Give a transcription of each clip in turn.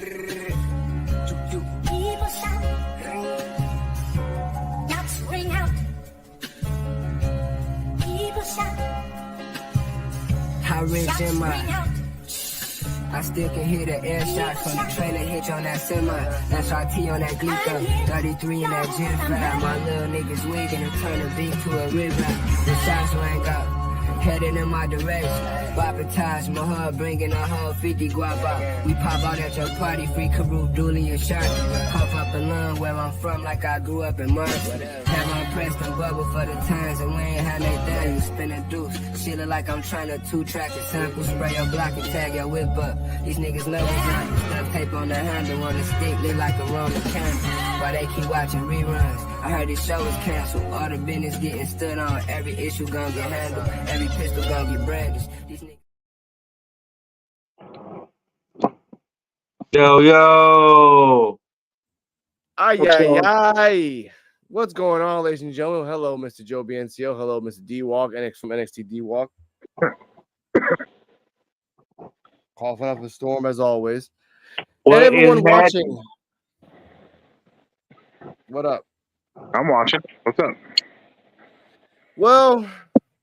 People shout, yachts ring out. People shout, How rich yachts am ring I? out. I still can hear the air shots from the trailer hitch on that semi. That's RT on that Glico, 33 in that gym fat. My little niggas wiggin' and turn a beat to a river. The shots rank up, heading in my direction. Baptized my hub, bringing a whole 50 guap out. We pop out at your party, free Karoo, Dooley, and Shark. Puff up and learn where I'm from, like I grew up in Murphy. Have on Preston bubble for the times, and we ain't had no down. You spin a deuce. Shit look like I'm trying to two-track the sample, spray your block and tag your whip up. These niggas know it's not. Stuff tape on the handle on the stick, lit like a Roman candle. Why they keep watching reruns? I heard this show is canceled. All the business getting stood on. Every issue gonna get handled. Every pistol gonna get brandished. These niggas. Yo. Ay, What's ay, going ay. What's going on, ladies and gentlemen? Hello, Mr. Joe BNCO. Hello, Mr. D-Walk, from NXT D-Walk. Coughing up a storm as always. What and everyone is watching. What up? I'm watching. What's up? Well,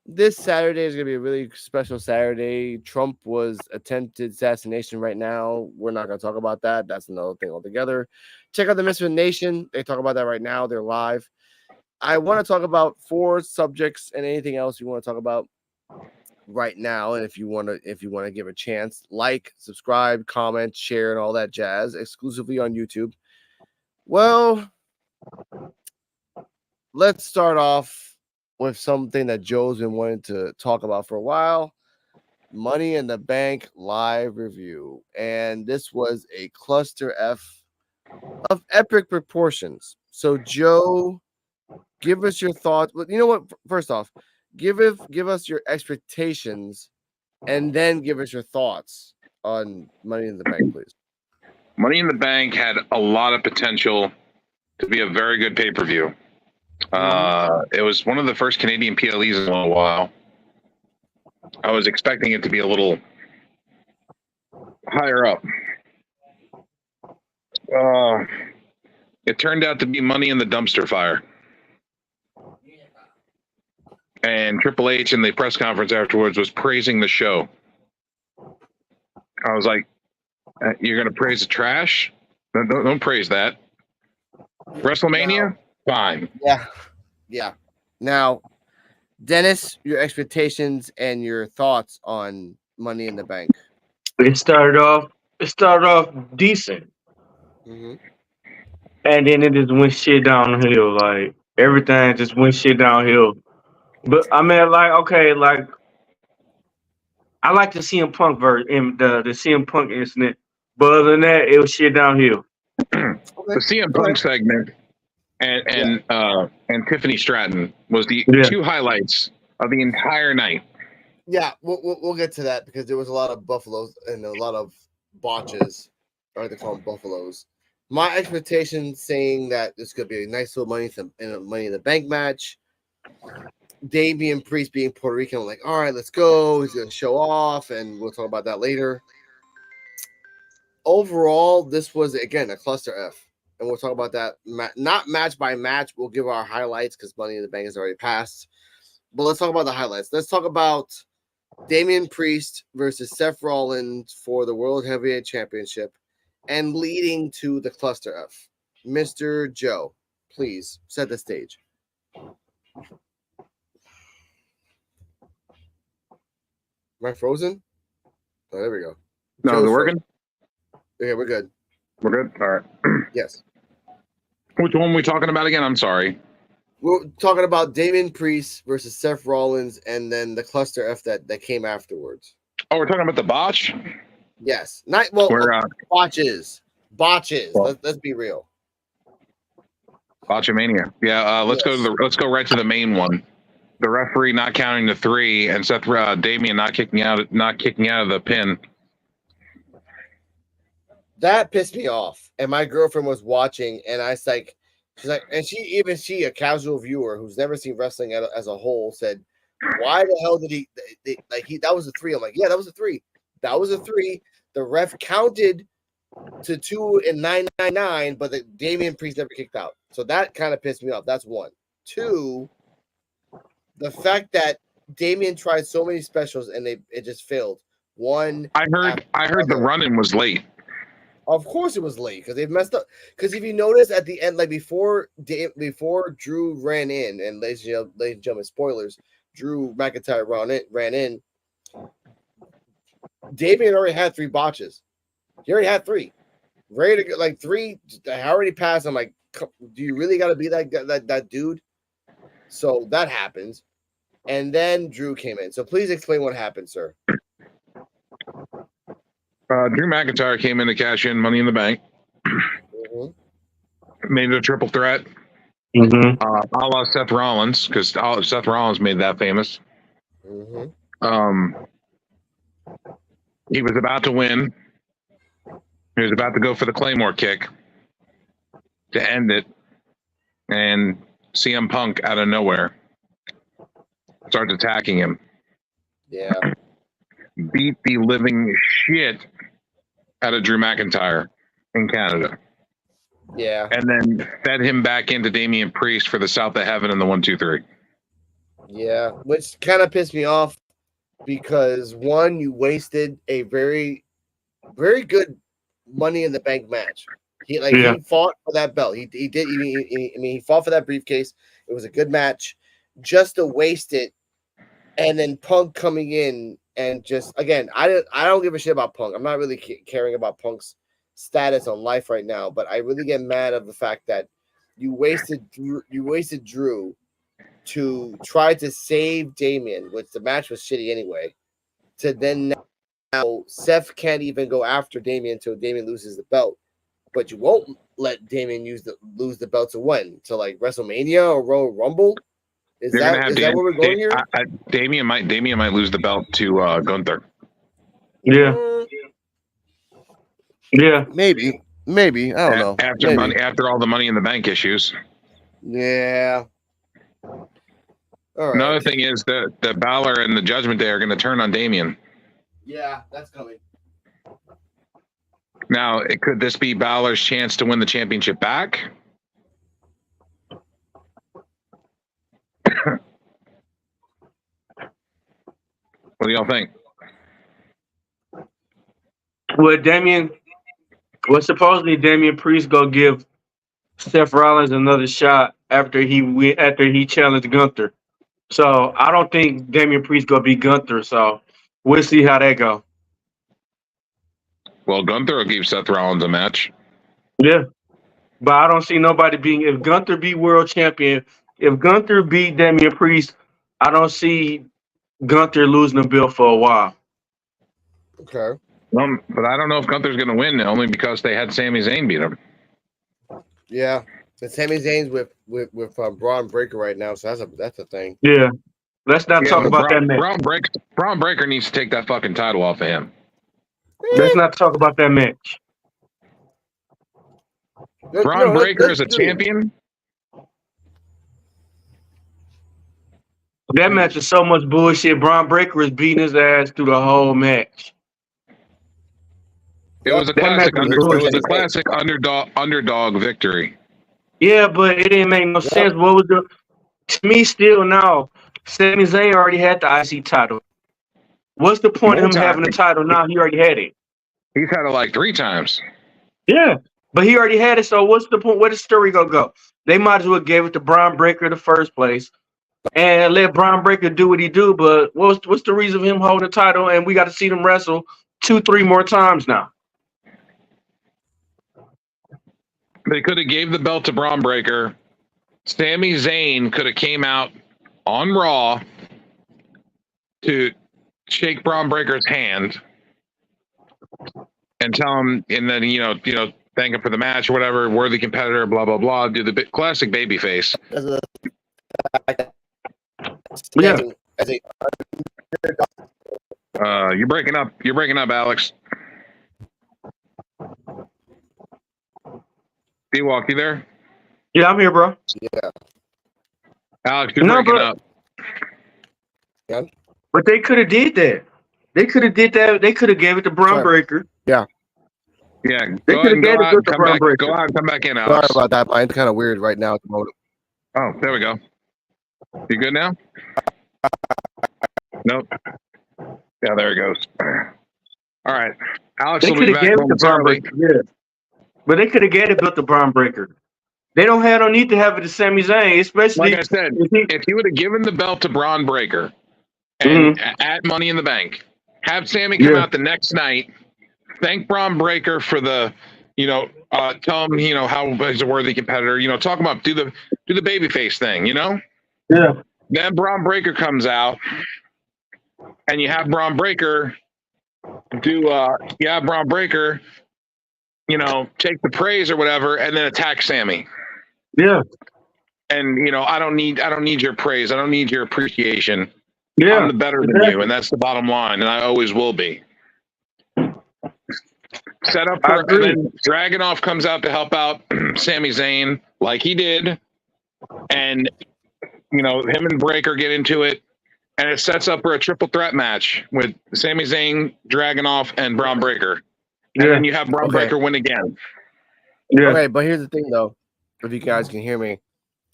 this Saturday is going to be a really special Saturday. Trump was attempted assassination right now. We're not going to talk about that. That's another thing altogether. Check out the Misfit Nation. They talk about that right now. They're live. I want to talk about 4 subjects and anything else you want to talk about right now. And if you want to give a chance, like, subscribe, comment, share, and all that jazz exclusively on YouTube. Well, let's start off with something that Joe's been wanting to talk about for a while. Money in the Bank live review. And this was a cluster F of epic proportions. So Joe, give us your thoughts. But you know what? First off, give us your expectations and then give us your thoughts on Money in the Bank, please. Money in the Bank had a lot of potential to be a very good pay-per-view. It was one of the first Canadian PLEs in a little while. I was expecting it to be a little higher up. It turned out to be Money in the Dumpster Fire. And Triple H in the press conference afterwards was praising the show. I was like, you're going to praise the trash? Don't praise that. WrestleMania? Fine. Yeah. Now, Dennis, your expectations and your thoughts on Money in the Bank. It started off decent. Mm-hmm. And then it just went shit downhill. Like everything just went shit downhill. But I mean, like, okay, like I like the CM Punk version, the CM Punk incident. But other than that, it was shit downhill. The CM Punk segment and Tiffany Stratton was the 2 highlights of the entire night. Yeah, we'll get to that because there was a lot of buffaloes and a lot of botches. Or they call them buffaloes. My expectations saying that this could be a nice little Money in the Bank match. Damian Priest being Puerto Rican, I'm like, all right, let's go. He's gonna show off, and we'll talk about that later. Overall, this was again a cluster F, and we'll talk about that. Not match by match. We'll give our highlights because Money in the Bank has already passed. But let's talk about the highlights. Let's talk about Damian Priest versus Seth Rollins for the World Heavyweight Championship, and leading to the cluster F. Mr. Joe, please set the stage. Am I frozen? Oh, there we go. No, is it working? Okay, we're good. We're good? All right. Yes. Which one are we talking about again? I'm sorry. We're talking about Damian Priest versus Seth Rollins and then the cluster F that came afterwards. Oh, we're talking about the botch? Yes. Botches. Well, Let's be real. Botchamania. Yeah, let's go right to the main one. The referee not counting the 3 and Damian not kicking out of the pin. That pissed me off. And my girlfriend was watching, and I was like, she's like, and she, a casual viewer who's never seen wrestling as a whole, said, why the hell did that was a 3? I'm like, yeah, that was a 3. That was a 3. The ref counted to 2 and 999, but the Damian Priest never kicked out. So that kind of pissed me off. That's one. Two, the fact that Damian tried so many specials and it just failed. One. I heard the run-in was late. Of course it was late because they've messed up. Because if you notice at the end, like before Drew ran in, and ladies and gentlemen, spoilers, Drew McIntyre ran in. Damian already had 3 botches. He already had 3. Ready to go, like 3. I already passed. I'm like, do you really got to be that dude? So that happens, and then Drew came in. So please explain what happened, sir. Drew McIntyre came in to cash in Money in the Bank. Made it a triple threat. A la Seth Rollins, because Seth Rollins made that famous. He was about to win. He was about to go for the Claymore kick to end it. And CM Punk, out of nowhere, starts attacking him. Yeah. Beat the living shit out of Drew McIntyre in Canada. Yeah. And then fed him back into Damian Priest for the South of Heaven and the 1, 2, 3. Yeah, which kind of pissed me off because one, you wasted a very, very good Money in the Bank match. He fought for that belt. He did. He fought for that briefcase. It was a good match. Just to waste it, and then Punk coming in and just again, I don't give a shit about Punk. I'm not really caring about Punk's status on life right now, but I really get mad of the fact that you wasted Drew to try to save Damian, which the match was shitty anyway. To then now Seth can't even go after Damian until Damian loses the belt, but you won't let Damian lose the belt to when? To like WrestleMania or Royal Rumble? Is that where we're going here? Damian might lose the belt to Gunther. Yeah. Yeah. Maybe. I don't know. After all the Money in the Bank issues. Yeah. All right. Another thing is that the Balor and the Judgment Day are going to turn on Damian. Yeah, that's coming. Now, could this be Balor's chance to win the championship back? What do y'all think? Well, supposedly Damian Priest go give Seth Rollins another shot after he challenged Gunther. So I don't think Damian Priest gonna beat Gunther. So we'll see how that go. Well, Gunther will give Seth Rollins a match. Yeah, but I don't see nobody being. If Gunther beat world champion, if Gunther beat Damian Priest, I don't see Gunther losing the belt for a while. Okay. But I don't know if Gunther's going to win only because they had Sami Zayn beat him. Yeah, and Sami Zayn's with Braun Breaker right now, so that's a thing. Yeah, let's not talk about that match. Braun Breaker needs to take that fucking title off of him. Let's not talk about that match. Braun Breaker is a champion. That match is so much bullshit. Braun Breaker is beating his ass through the whole match. It was a classic underdog victory. Yeah, but it didn't make no sense. What was to me still now? Sami Zayn already had the IC title. What's the point of him having the title now? He already had it. He's had it like 3 times. Yeah, but he already had it. So what's the point? Where the story gonna go? They might as well gave it to Braun Breaker in the first place and let Braun Breaker do what he do. But what's the reason of him holding the title? And we got to see them wrestle 2-3 more times now. They could have gave the belt to Braun Breaker. Sami Zayn could have came out on Raw to shake Braun Breaker's hand and tell him, and then thank him for the match or whatever, worthy competitor, blah blah blah. Do the classic baby face. Yeah. You're breaking up. You're breaking up, Alex. D-Walk, you there? Yeah, I'm here, bro. Yeah. Alex, you're breaking up. Yeah. But they could have did that. They could have did that. They could have gave it to Braun Breaker. Yeah. Yeah, They go could ahead have and gave go it out to and the come Braun back. Breaker. Go out and come back in, Sorry Alex. about that. Mine's kind of weird right now at the moment. Oh, there we go. You good now? Nope. Yeah, there it goes. All right. Alex They will could be have back gave it to Braun momentarily. Breaker. Yeah, but they could have gave it to the Braun Breaker. They don't have no need to have it to Sami Zayn, especially Like I said, if he. if you would have given the belt to Braun Breaker and Mhm. at Money in the Bank, have Sammy come Yeah, out the next night, thank Braun Breaker for the, tell him, how he's a worthy competitor. Talk about do the babyface thing. yeah, Then Braun Breaker comes out, and you have Braun Breaker Braun Breaker, take the praise or whatever, and then attack Sammy. yeah, And I don't need your praise. I don't need your appreciation. yeah. I'm the better than you, and that's the bottom line, and I always will be. Set up I for, and agree. then Dragunov comes out to help out Sami Zayn, like he did, and him and Breaker get into it, and it sets up for a triple threat match with Sami Zayn, Dragunov, and Braun Breaker, and Yeah, then you have Braun Okay. Breaker win again. yeah, Okay, but here's the thing, though. If you guys can hear me,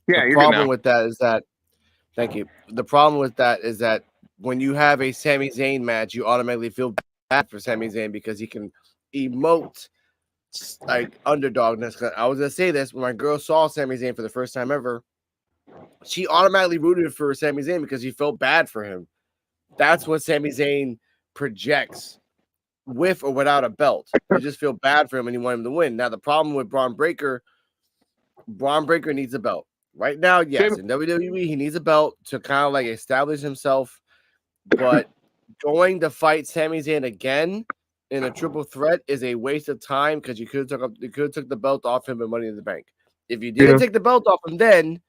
Yeah, the you're good problem now. with that is that, thank you. The problem with that is that when you have a Sami Zayn match, you automatically feel bad for Sami Zayn because he can emote like underdogness. I was gonna say this when my girl saw Sami Zayn for the first time ever. She automatically rooted for Sami Zayn because she felt bad for him. That's what Sami Zayn projects, with or without a belt. You just feel bad for him and you want him to win. Now the problem with Braun Breaker needs a belt. Right now, yes, in WWE, he needs a belt to kind of like establish himself. But going to fight Sami Zayn again in a triple threat is a waste of time because you could have took the belt off him in Money in the Bank. If you didn't take the belt off him, then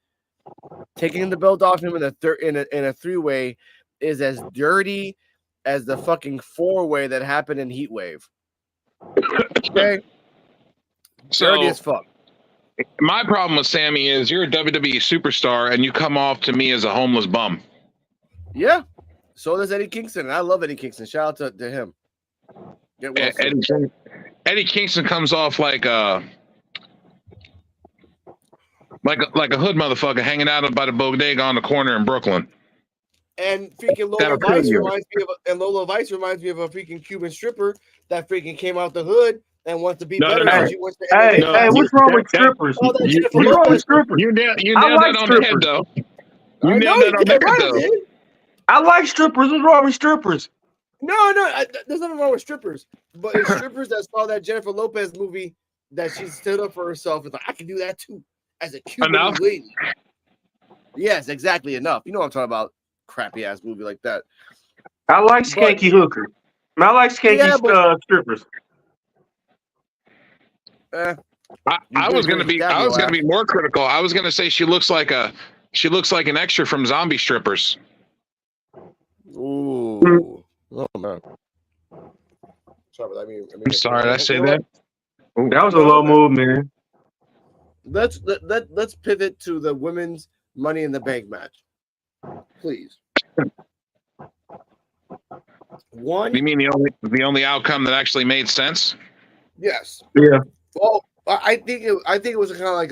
taking the belt off him in a three-way is as dirty as the fucking four-way that happened in Heat Wave. Okay, dirty as fuck. My problem with Sammy is you're a WWE superstar and you come off to me as a homeless bum. Yeah. So does Eddie Kingston. And I love Eddie Kingston. Shout out to him. Get well soon. Eddie Kingston comes off like a hood motherfucker hanging out by the bodega on the corner in Brooklyn. And freaking Lola Vice reminds me of a freaking Cuban stripper that freaking came out the hood and wants to be better. no. She wants to Hey, what's wrong with strippers? Oh, that Jennifer What's wrong with Lopez. strippers? You nailed I like that on the head, strippers. though. I You know nailed that you on the did. head, Right, though. dude. I like strippers. What's wrong with strippers? No, there's nothing wrong with strippers. But it's strippers that saw that Jennifer Lopez movie that she stood up for herself and thought, I can do that too as a Cuban Enough? lady. Yes, exactly enough. You know what I'm talking about. Crappy ass movie like that. I like skanky hookers. I like skanky strippers. I was gonna be more critical. I was gonna say she looks like an extra from Zombie Strippers. Ooh. Oh man. Sorry, but I'm sorry, did I say that? That was a low move, man. Let's pivot to the women's Money in the Bank match, please. One. You mean the only outcome that actually made sense? Yes. Yeah. Well, I think it was kind of like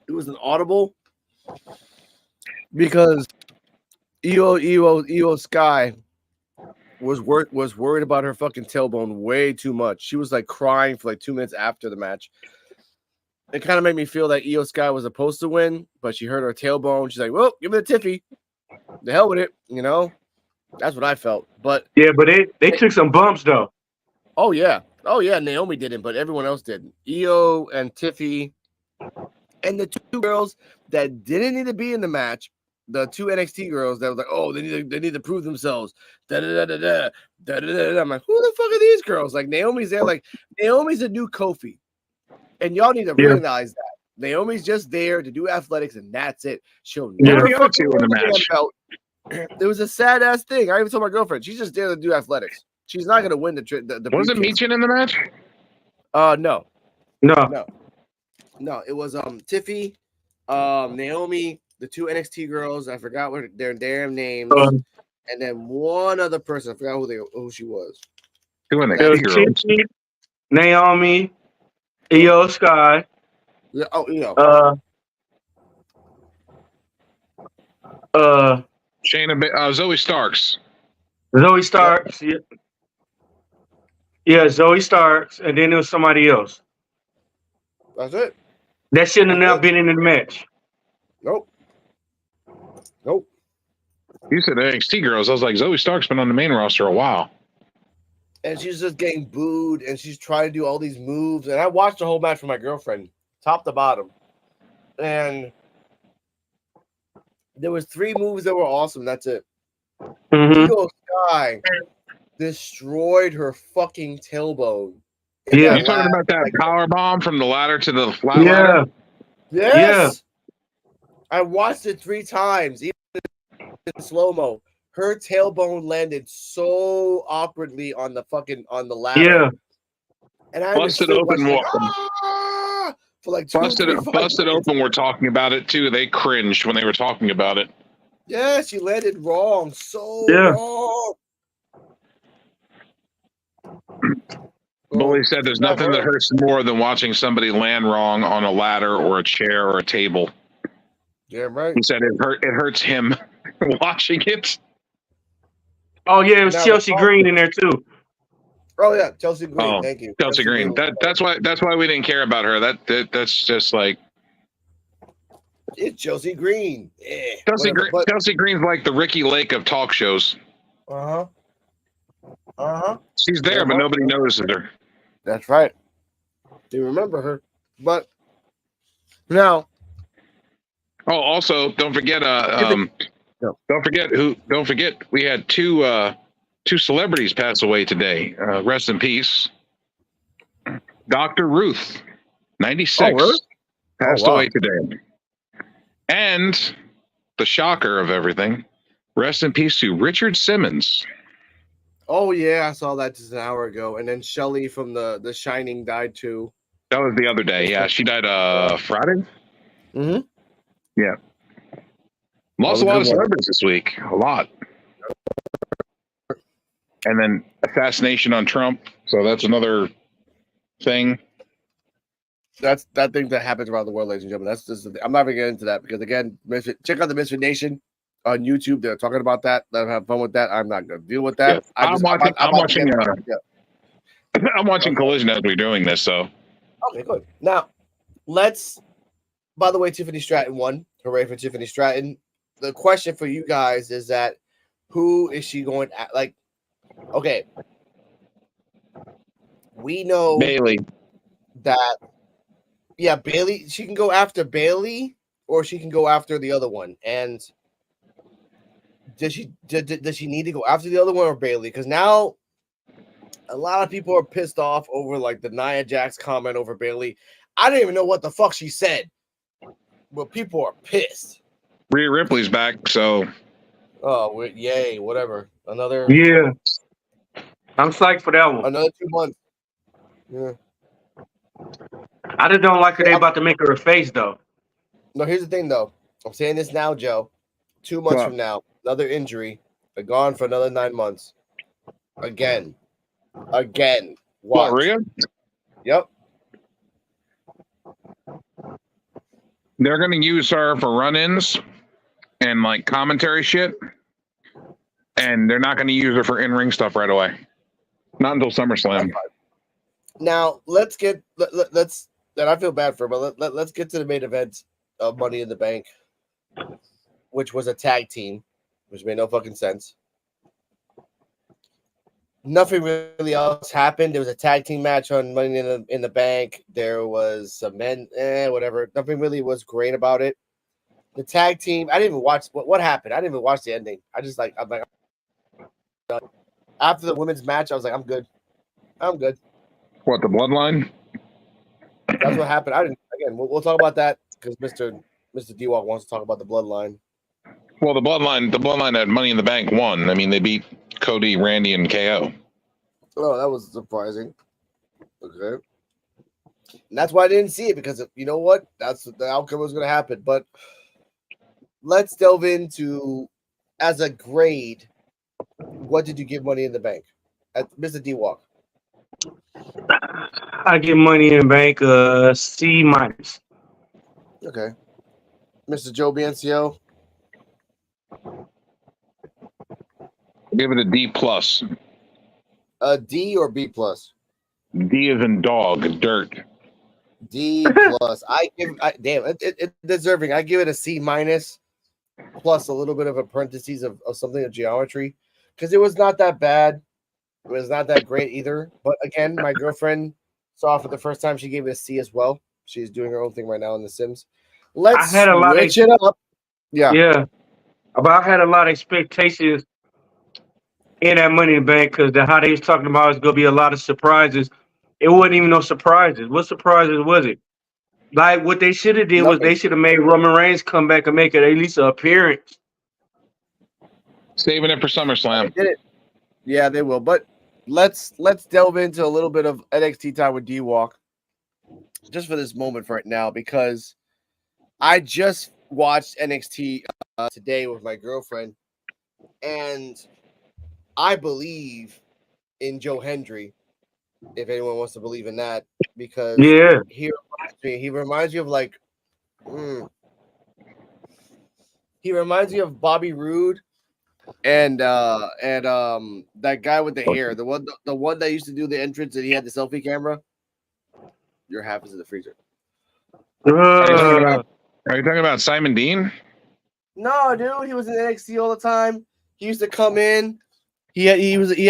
it was an audible because Io Sky was worried about her fucking tailbone way too much. She was like crying for like 2 minutes after the match. It kind of made me feel that Io Sky was supposed to win, but she hurt her tailbone. She's like, well, give me the tiffy. The hell with it, That's what I felt. But yeah, but they took some bumps though. Oh yeah. Naomi didn't, but everyone else did. Io and Tiffy and the two girls that didn't need to be in the match. The two NXT girls that was like, oh, they need to prove themselves. Da da da da da da da da. I'm like, who the fuck are these girls? Like Naomi's there. Like Naomi's a new Kofi. And y'all need to realize that Naomi's just there to do athletics, and that's it. She'll never fucking win the match. Belt. It was a sad ass thing. I even told my girlfriend she's just there to do athletics. She's not going to win the Was it Michin in the match? No. It was Tiffy, Naomi, the two NXT girls. I forgot what their damn names, and then one other person. I forgot who she was. Two NXT girls. Naomi, Io Sky, Yeah. Oh, uh, uh, Zoe Starks. Zoe Starks. Yeah, Zoe Starks, and then there was somebody else. That's it. That shouldn't have That's now it. been in the match. Nope. Nope. You said NXT girls. I was like, Zoe Stark's been on the main roster a while. And she's just getting booed, and she's trying to do all these moves. And I watched the whole match with my girlfriend, top to bottom. And there was 3 moves that were awesome. That's it. Mm-hmm. Io Sky destroyed her fucking tailbone. Yeah. You talking about that power bomb from the ladder to the flat Yeah. ladder? Yes. I watched it 3 times, even in slow-mo. Her tailbone landed so awkwardly on the ladder. Yeah. And I Busted understood open. for like 2, 3, 5 busted minutes. open. We're talking about it too. They cringed when they were talking about it. Yeah, she landed wrong. So Yeah. wrong. Bully said there's nothing that hurts more than watching somebody land wrong on a ladder or a chair or a table. Yeah, right. He said it hurts him watching it. Oh yeah, it was Chelsea Green in there too. Oh yeah, Chelsea Green. Oh, Thank you, Chelsea Green. That's why we didn't care about her. That's just like it's Chelsea Green. Yeah, Chelsea Green's like the Ricky Lake of talk shows. She's there, but nobody notices her. That's right. They remember her, but now. Oh, also, don't forget. Don't forget. We had two celebrities pass away today. Rest in peace. Dr. Ruth, 96, really? passed away today. And the shocker of everything, rest in peace to Richard Simmons. Oh yeah, I saw that just an hour ago. And then Shelley from the Shining died too. That was the other day. Yeah, she died Friday. Mm-hmm. Yeah. Lost a lot of celebrities this week. A lot. And then assassination on Trump. So that's another thing. That's that thing that happens around the world, ladies and gentlemen. That's just I'm not even getting into that because again, check out the Misfit Nation on YouTube. They're talking about that. Let them have fun with that. I'm not going to deal with that. Yeah. I'm watching Collision as we're doing this. So okay, good. Now let's. By the way, Tiffany Stratton won. Hooray for Tiffany Stratton. The question for you guys is that who is she going at? Like, okay, we know Bailey. That Bailey. She can go after Bailey, or she can go after the other one. And does she need to go after the other one or Bailey? Because now a lot of people are pissed off over like the Nia Jax comment over Bailey. I didn't even know what the fuck she said, but people are pissed. Rhea Ripley's back, so. Oh, yay! Whatever. Another. Yeah. I'm psyched for that one. Another 2 months. Yeah. I just don't like her. They about to make her a face though. No, here's the thing though. I'm saying this now, Joe. 2 months from now, another injury. They're gone for another 9 months. Again. Watch. What, Rhea? Yep. They're going to use her for run-ins and like commentary shit, and they're not going to use her for in-ring stuff right away. Not until SummerSlam. Now let's. And I feel bad for her, but let's get to the main event of Money in the Bank, which was a tag team, which made no fucking sense. Nothing really else happened. There was a tag team match on Money in the Bank. There was some men, whatever. Nothing really was great about it. The tag team, I didn't even watch what happened. I didn't even watch the ending. I'm like, after the women's match, I was like, I'm good. What, the Bloodline? That's what happened. I didn't. Again, we'll talk about that because Mr. D-Walk wants to talk about the Bloodline. Well, the Bloodline had Money in the Bank won. I mean, they beat Cody, Randy, and KO. Oh, that was surprising. Okay. And that's why I didn't see it because you know what? That's the outcome was going to happen. But let's delve into, as a grade, what did you give Money in the Bank? At Mr. D-Walk. I get Money in Bank C minus. Okay. Mr. Joe BNCO. Give it a D plus. A D or B plus? D is in dog, dirt. D plus. Damn, it's deserving. I give it a C minus plus a little bit of a parentheses of something of geometry because it was not that bad. It was not that great either. But again, my girlfriend saw it for the first time. She gave it a C as well. She's doing her own thing right now in The Sims. I Let's had a lot of switch it up. Yeah. yeah, but I had a lot of expectations in that Money in Bank because how they was talking about it's gonna be a lot of surprises. It wasn't even no surprises. What surprises was it? Like what they should have did was they Nothing. should have made Roman Reigns come back and make it at least an appearance. Saving it for They SummerSlam. did it. Yeah, they will. But let's delve into a little bit of NXT time with D-Walk just for this moment for right now because I just watched NXT today with my girlfriend, and I believe in Joe Hendry, if anyone wants to believe in that, because Yeah. he reminds me of like he reminds me of Bobby Roode and that guy with the hair, the one that used to do the entrance and he had the selfie camera. Your half is in the freezer. Are you talking about Simon Dean? No, dude, he was in NXT all the time. He used to come in. He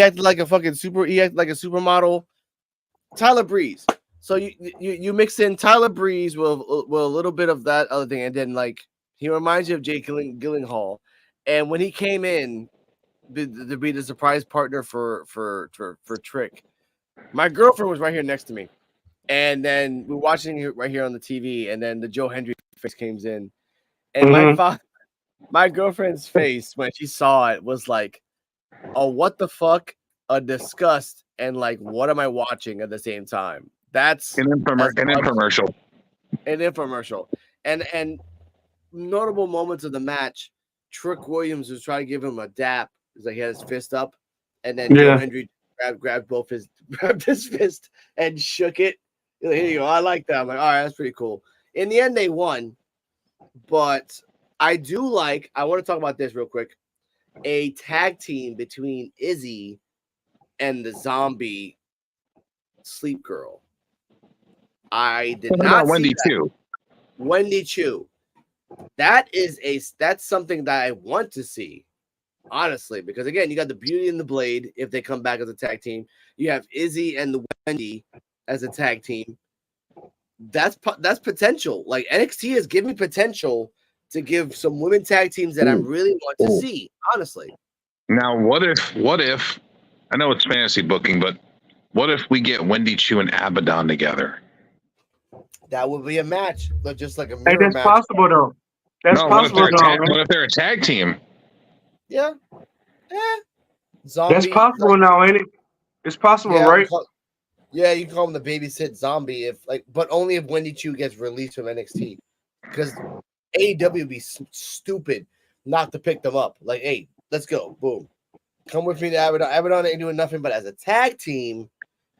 acted like a fucking he acted like a supermodel. Tyler Breeze. So you mix in Tyler Breeze with a little bit of that other thing, and then like he reminds you of Jake Gyllenhaal. And when he came in to be the surprise partner for Trick, my girlfriend was right here next to me, and then we're watching it right here on the TV, and then the Joe Hendry face comes in, and my girlfriend's face when she saw it was like, "Oh, what the fuck?" A disgust and like, "What am I watching?" at the same time. That's An infomercial. An infomercial. And notable moments of the match. Trick Williams was trying to give him a dap. It's like he had his fist up, and then Joe Hendry grabbed his fist and shook it. Here you go. I like that. I'm like, all right, that's pretty cool. In the end, they won, but I want to talk about this real quick. A tag team between Izzy and the zombie sleep girl. I did not see Wendy that. too. Wendy Chu. That's something that I want to see, honestly, because again, you got the Beauty and the Blade if they come back as a tag team. You have Izzy and the Wendy as a tag team. That's potential. Like NXT has given me potential to give some women tag teams that I really want to see, honestly. Now, what if I know it's fantasy booking, but what if we get Wendy Chu and Abaddon together? That would be a match, just like a Hey, mirror that's match. possible though. That's possible though, man. What if they're a tag team? Yeah. Zombie. That's possible now, ain't it? It's possible, right? You can call him the babysit zombie but only if Wendy Chu gets released from NXT, because AEW would be stupid not to pick them up. Like, hey, let's go, boom, come with me to Abaddon. Abaddon ain't doing nothing, but as a tag team,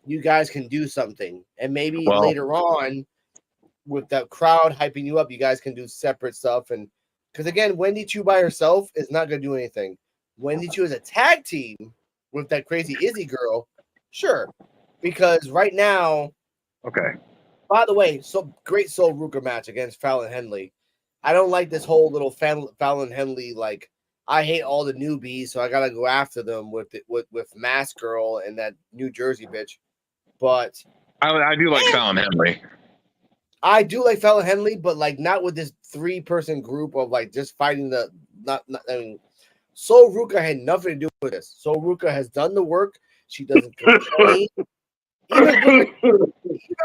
you guys can do something, and maybe later on, with that crowd hyping you up, you guys can do separate stuff. And because again, Wendy Chu by herself is not gonna do anything. Wendy Chu as a tag team with that crazy Izzy girl, sure. Because right now, okay. By the way, so great Soul Ruka match against Fallon Henley. I don't like this whole little Fallon Henley like I hate all the newbies, so I gotta go after them with Mask Girl and that New Jersey bitch. But I do like Fallon Henley. I do like Fallon Henley, but like not with this 3-person group of like just fighting Soul Ruka had nothing to do with this. Soul Ruka has done the work. She doesn't complain. Even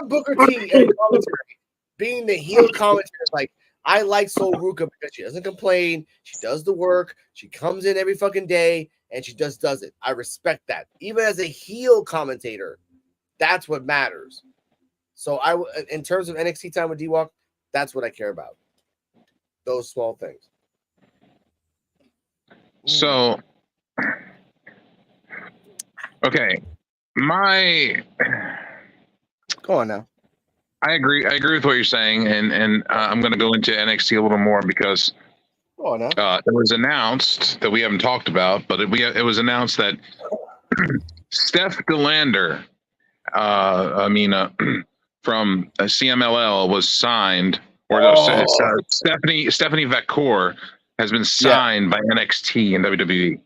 Booker T and commentary, being the heel commentator, like I like Soul Ruka because she doesn't complain. She does the work. She comes in every fucking day and she just does it. I respect that. Even as a heel commentator, that's what matters. So in terms of NXT time with D-Walk, that's what I care about. Those small things. So, okay. Go on now. I agree. I agree with what you're saying, and I'm going to go into NXT a little more because Go on now. it was announced that we haven't talked about, but it was announced that Steph DeLander, from CMLL was signed, or Stephanie Vaquer has been signed by NXT and WWE.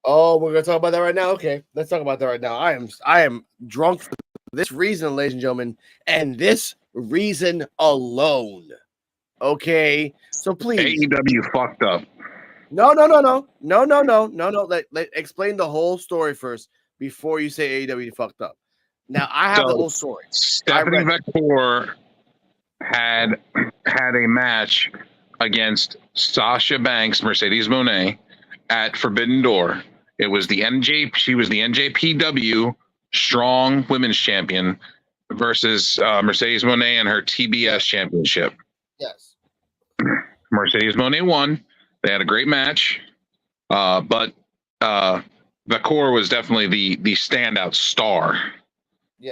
Oh, we're gonna talk about that right now. Okay, let's talk about that right now. I am drunk for this reason, ladies and gentlemen, and this reason alone. Okay, so please, AEW fucked up. No. Let explain the whole story first before you say AEW fucked up. Now I have the whole story. Stephanie Vaquer had a match against Sasha Banks, Mercedes Moné, at Forbidden Door. It was she was the NJPW Strong Women's Champion versus Mercedes Moné and her TBS Championship. Yes. Mercedes Moné won. They had a great match, but Vaquer was definitely the standout star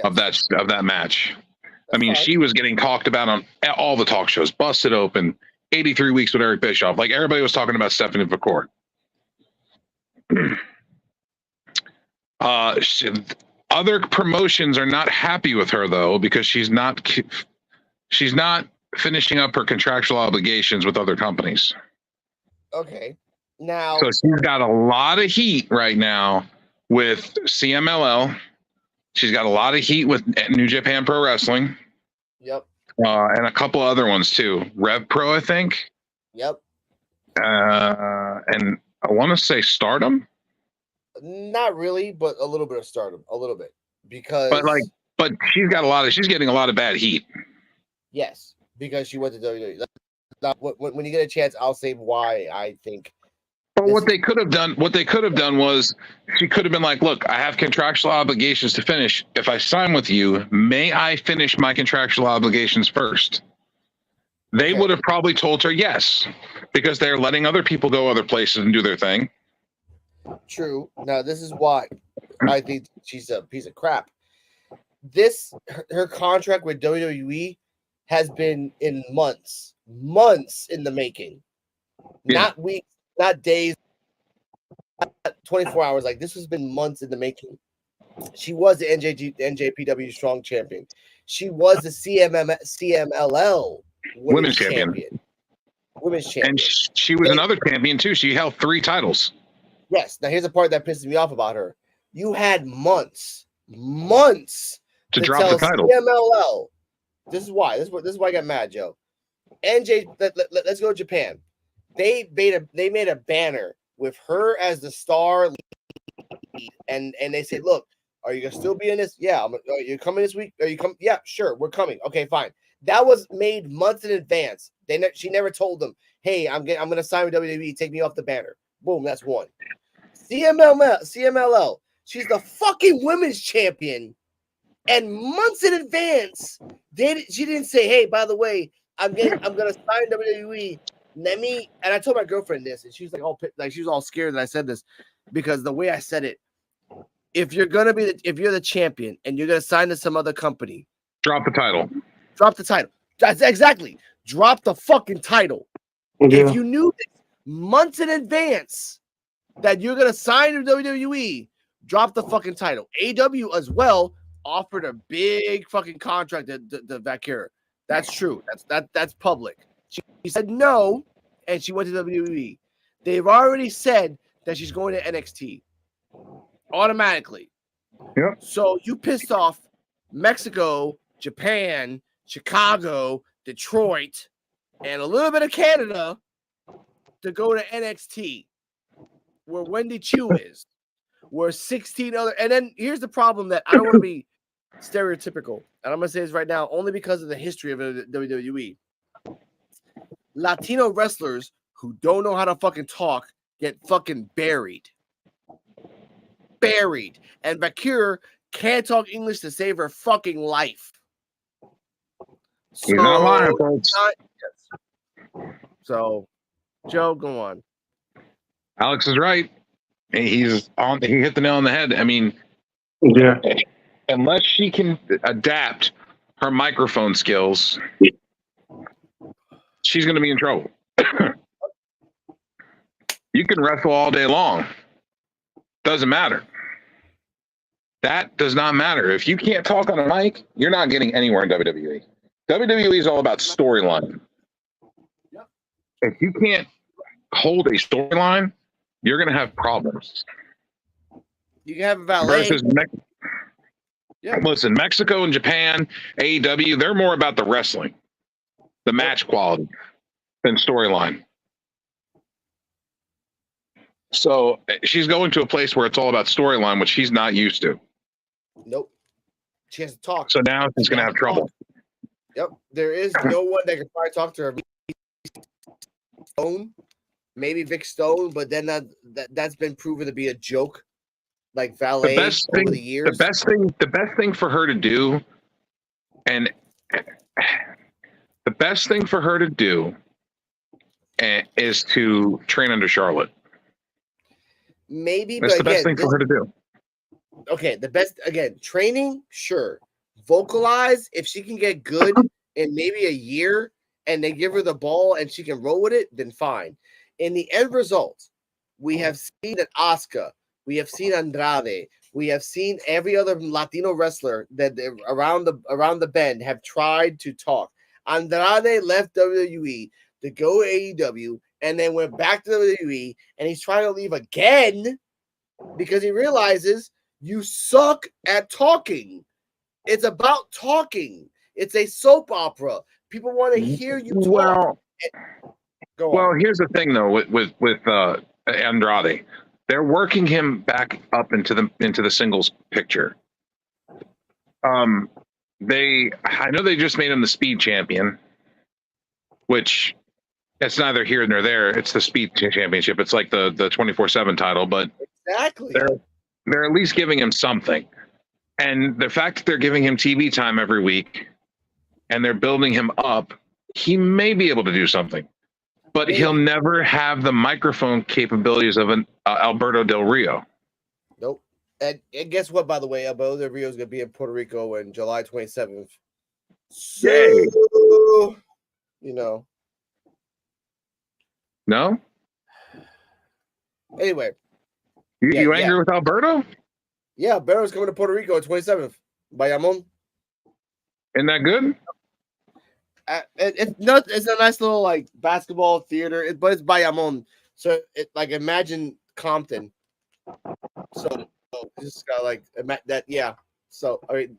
of that match. I mean, she was getting talked about on all the talk shows. Busted Open, 83 Weeks with Eric Bischoff. Like, everybody was talking about Stephanie Vaquer. Other promotions are not happy with her though, because she's not finishing up her contractual obligations with other companies. Okay. Now, so she's got a lot of heat right now with CMLL. She's got a lot of heat with New Japan Pro Wrestling. Yep. And a couple other ones too. Rev Pro, I think. Yep. And I want to say Stardom. Not really, but a little bit of Stardom, a little bit, because. But she's getting a lot of bad heat. Yes, because she went to WWE. When you get a chance, I'll say why I think. But what they could have done was she could have been like, "Look, I have contractual obligations to finish. If I sign with you, may I finish my contractual obligations first?" They would have probably told her yes, because they're letting other people go other places and do their thing. True. Now, this is why I think she's a piece of crap. Her contract with WWE has been in months in the making. Yeah. Not weeks, not days, not 24 hours. Like, this has been months in the making. She was the NJPW Strong Champion. She was the CMLL Women's Champion. Women's Champion. And she was another champion too. She held 3 titles. Yes. Now, here's the part that pisses me off about her. You had months to drop the title. CMLL. This is why. This is why I got mad, Joe. Let's go to Japan. They made a banner with her as the star lead, and they said, "Look, are you gonna still be in this? Yeah, are you coming this week? Are you coming? Yeah, sure, we're coming. Okay, fine." That was made months in advance. She never told them, "Hey, I'm gonna sign with WWE. Take me off the banner." Boom, that's one. CMLL. She's the fucking women's champion, and months in advance, she didn't say, "Hey, by the way, I'm gonna sign WWE. And I told my girlfriend this, and she was like, she was all scared that I said this, because the way I said it, if you're the champion and you're gonna sign to some other company, drop the title. Drop the title. That's exactly. Drop the fucking title. Yeah. If you knew this months in advance that you're gonna sign to WWE, drop the fucking title. AW as well offered a big fucking contract to Vaquer. That's true. That's public. She said no, and she went to WWE. They've already said that she's going to NXT automatically. Yep. So you pissed off Mexico, Japan, Chicago, Detroit, and a little bit of Canada to go to NXT, where Wendy Chu is, where 16 other. And then here's the problem that I don't want to be stereotypical, and I'm gonna say this right now, only because of the history of WWE. Latino wrestlers who don't know how to fucking talk get fucking buried. And Vaquer can't talk English to save her fucking life. You're not lying, folks. So, Joe, go on. Alex is right. He hit the nail on the head. I mean, yeah. unless she can adapt her microphone skills, she's going to be in trouble. You can wrestle all day long. Doesn't matter. That does not matter. If you can't talk on a mic, you're not getting anywhere in WWE. WWE is all about storyline. If you can't hold a storyline, you're going to have problems. You can have a valet. Listen, Mexico and Japan, AEW, they're more about the wrestling, the match quality, than storyline. So she's going to a place where it's all about storyline, which she's not used to. Nope. She has to talk. So now she's going to have trouble. Yep. There is no one that can try to talk to her. Stone, maybe Vic Stone, but then that's been proven to be a joke. Like valet over the years. The best thing for her to do, and the best thing for her to do is to train under Charlotte. Maybe, that's but the best thing for her to do. Okay, the best again, training, sure. Vocalize, if she can get good in maybe a year and they give her the ball and she can roll with it, then fine. In the end result, we have seen an Asuka. We have seen Andrade. We have seen every other Latino wrestler that around the bend have tried to talk. Andrade left WWE to go AEW and then went back to WWE, and he's trying to leave again because he realizes you suck at talking. It's about talking. It's a soap opera. People want to hear you talk. Well, here's the thing though with Andrade. They're working him back up into the singles picture. I know they just made him the speed champion, which it's neither here nor there. It's the speed championship. It's like the 24/7 title, but exactly they're at least giving him something. And the fact that they're giving him TV time every week and they're building him up, he may be able to do something. But he'll never have the microphone capabilities of an Alberto Del Rio. Nope. And guess what, by the way? Alberto Del Rio is going to be in Puerto Rico on July 27th. So, you know. No? Anyway. You angry with Alberto? Yeah, Alberto's coming to Puerto Rico on 27th. Bayamon. Isn't that good? It's a nice little like basketball theater, but it's Bayamon. So it like imagine Compton. So just got like that, yeah. So I mean,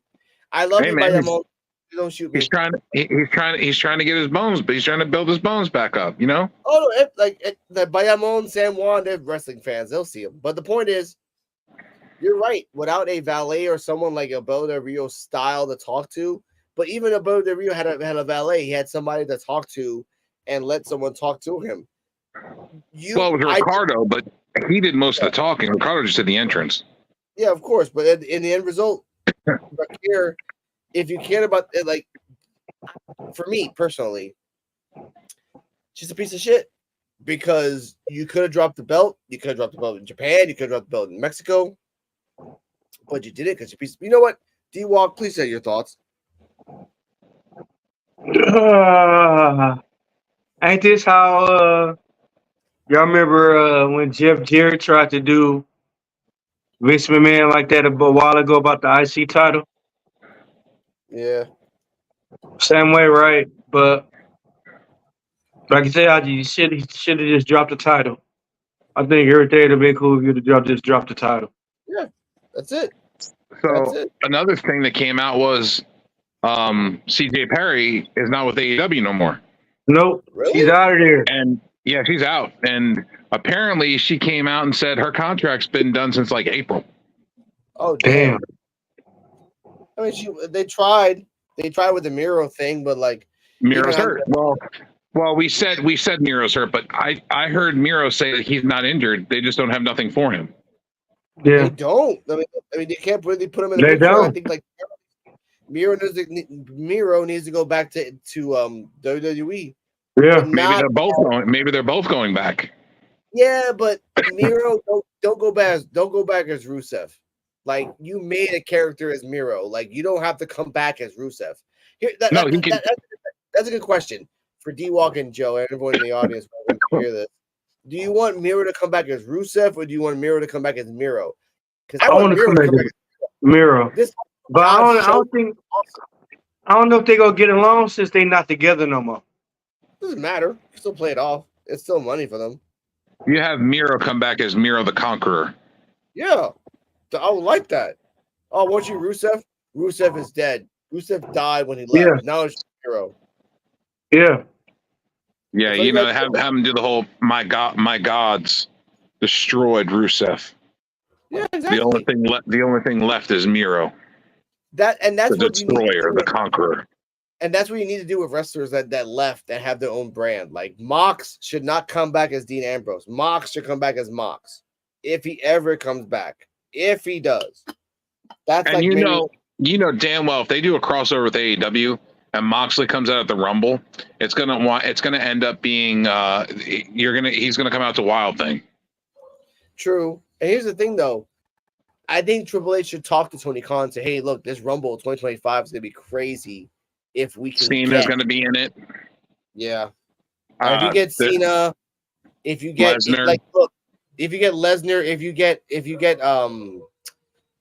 I love you, Bayamon. Don't shoot me. He's trying to get his bones, but he's trying to build his bones back up. You know? Oh no, the Bayamon, San Juan, they're wrestling fans. They'll see him. But the point is, you're right. Without a valet or someone like Alberto Del Rio style to talk to. But even Alberto Del Rio had a valet. He had somebody to talk to and let someone talk to him. It was Ricardo, but he did most of the talking. Ricardo just did the entrance. Yeah, of course. But in the end result, Vaquer, if you care about it, like, for me personally, she's a piece of shit because you could have dropped the belt. You could have dropped the belt in Japan. You could have dropped the belt in Mexico. But you did it because you're a piece. You know what? D-Walk, please say your thoughts. Ain't this how y'all remember when Jeff Jarrett tried to do Vince McMahon like that a while ago about the IC title? Yeah. Same way, right? But like I said, you should have just dropped the title. I think everything would have been cool if you'd have just dropped the title. Yeah, that's it. So another thing that came out was CJ Perry is not with AEW no more. Nope. Really? She's out of there. And yeah, she's out. And apparently she came out and said her contract's been done since like April. Oh damn. I mean, they tried with the Miro thing, but like Miro's hurt. Well, we said Miro's hurt, but I heard Miro say that he's not injured. They just don't have nothing for him. Yeah. They don't. I mean, they can't really put him in the picture. I think like Miro needs to go back to WWE. Yeah. Maybe they're both going back. Yeah, but Miro don't go back. Don't go back as Rusev. Like you made a character as Miro. Like you don't have to come back as Rusev. Here, that's a good question for D-Walk and Joe and everyone in the audience when you hear this. Do you want Miro to come back as Rusev, or do you want Miro to come back as Miro? Because I want to come back as Miro. This, but I don't know if they're gonna get along since they're not together no more. Doesn't matter. You still play it off. It's still money for them. You have Miro come back as Miro the Conqueror. Yeah, I would like that. Oh, want you Rusev? Rusev is dead. Rusev died when he left. Yeah. Now it's Miro. Yeah. Yeah, you know, have him do the whole my gods destroyed Rusev. Yeah, exactly. The only thing left is Miro. That's the what destroyer, the conqueror. And that's what you need to do with wrestlers that left that have their own brand. Like Mox should not come back as Dean Ambrose. Mox should come back as Mox if he ever comes back. If he does, that's and you know damn well if they do a crossover with AEW and Moxley comes out at the Rumble, it's gonna end up being he's gonna come out to Wild Thing. True. And here's the thing though, I think Triple H should talk to Tony Khan and say, hey, look, this Rumble 2025 is gonna be crazy if we can. Cena's gonna be in it. Yeah. If you get Cena, if you get Lesnar. if you get Lesnar, if you get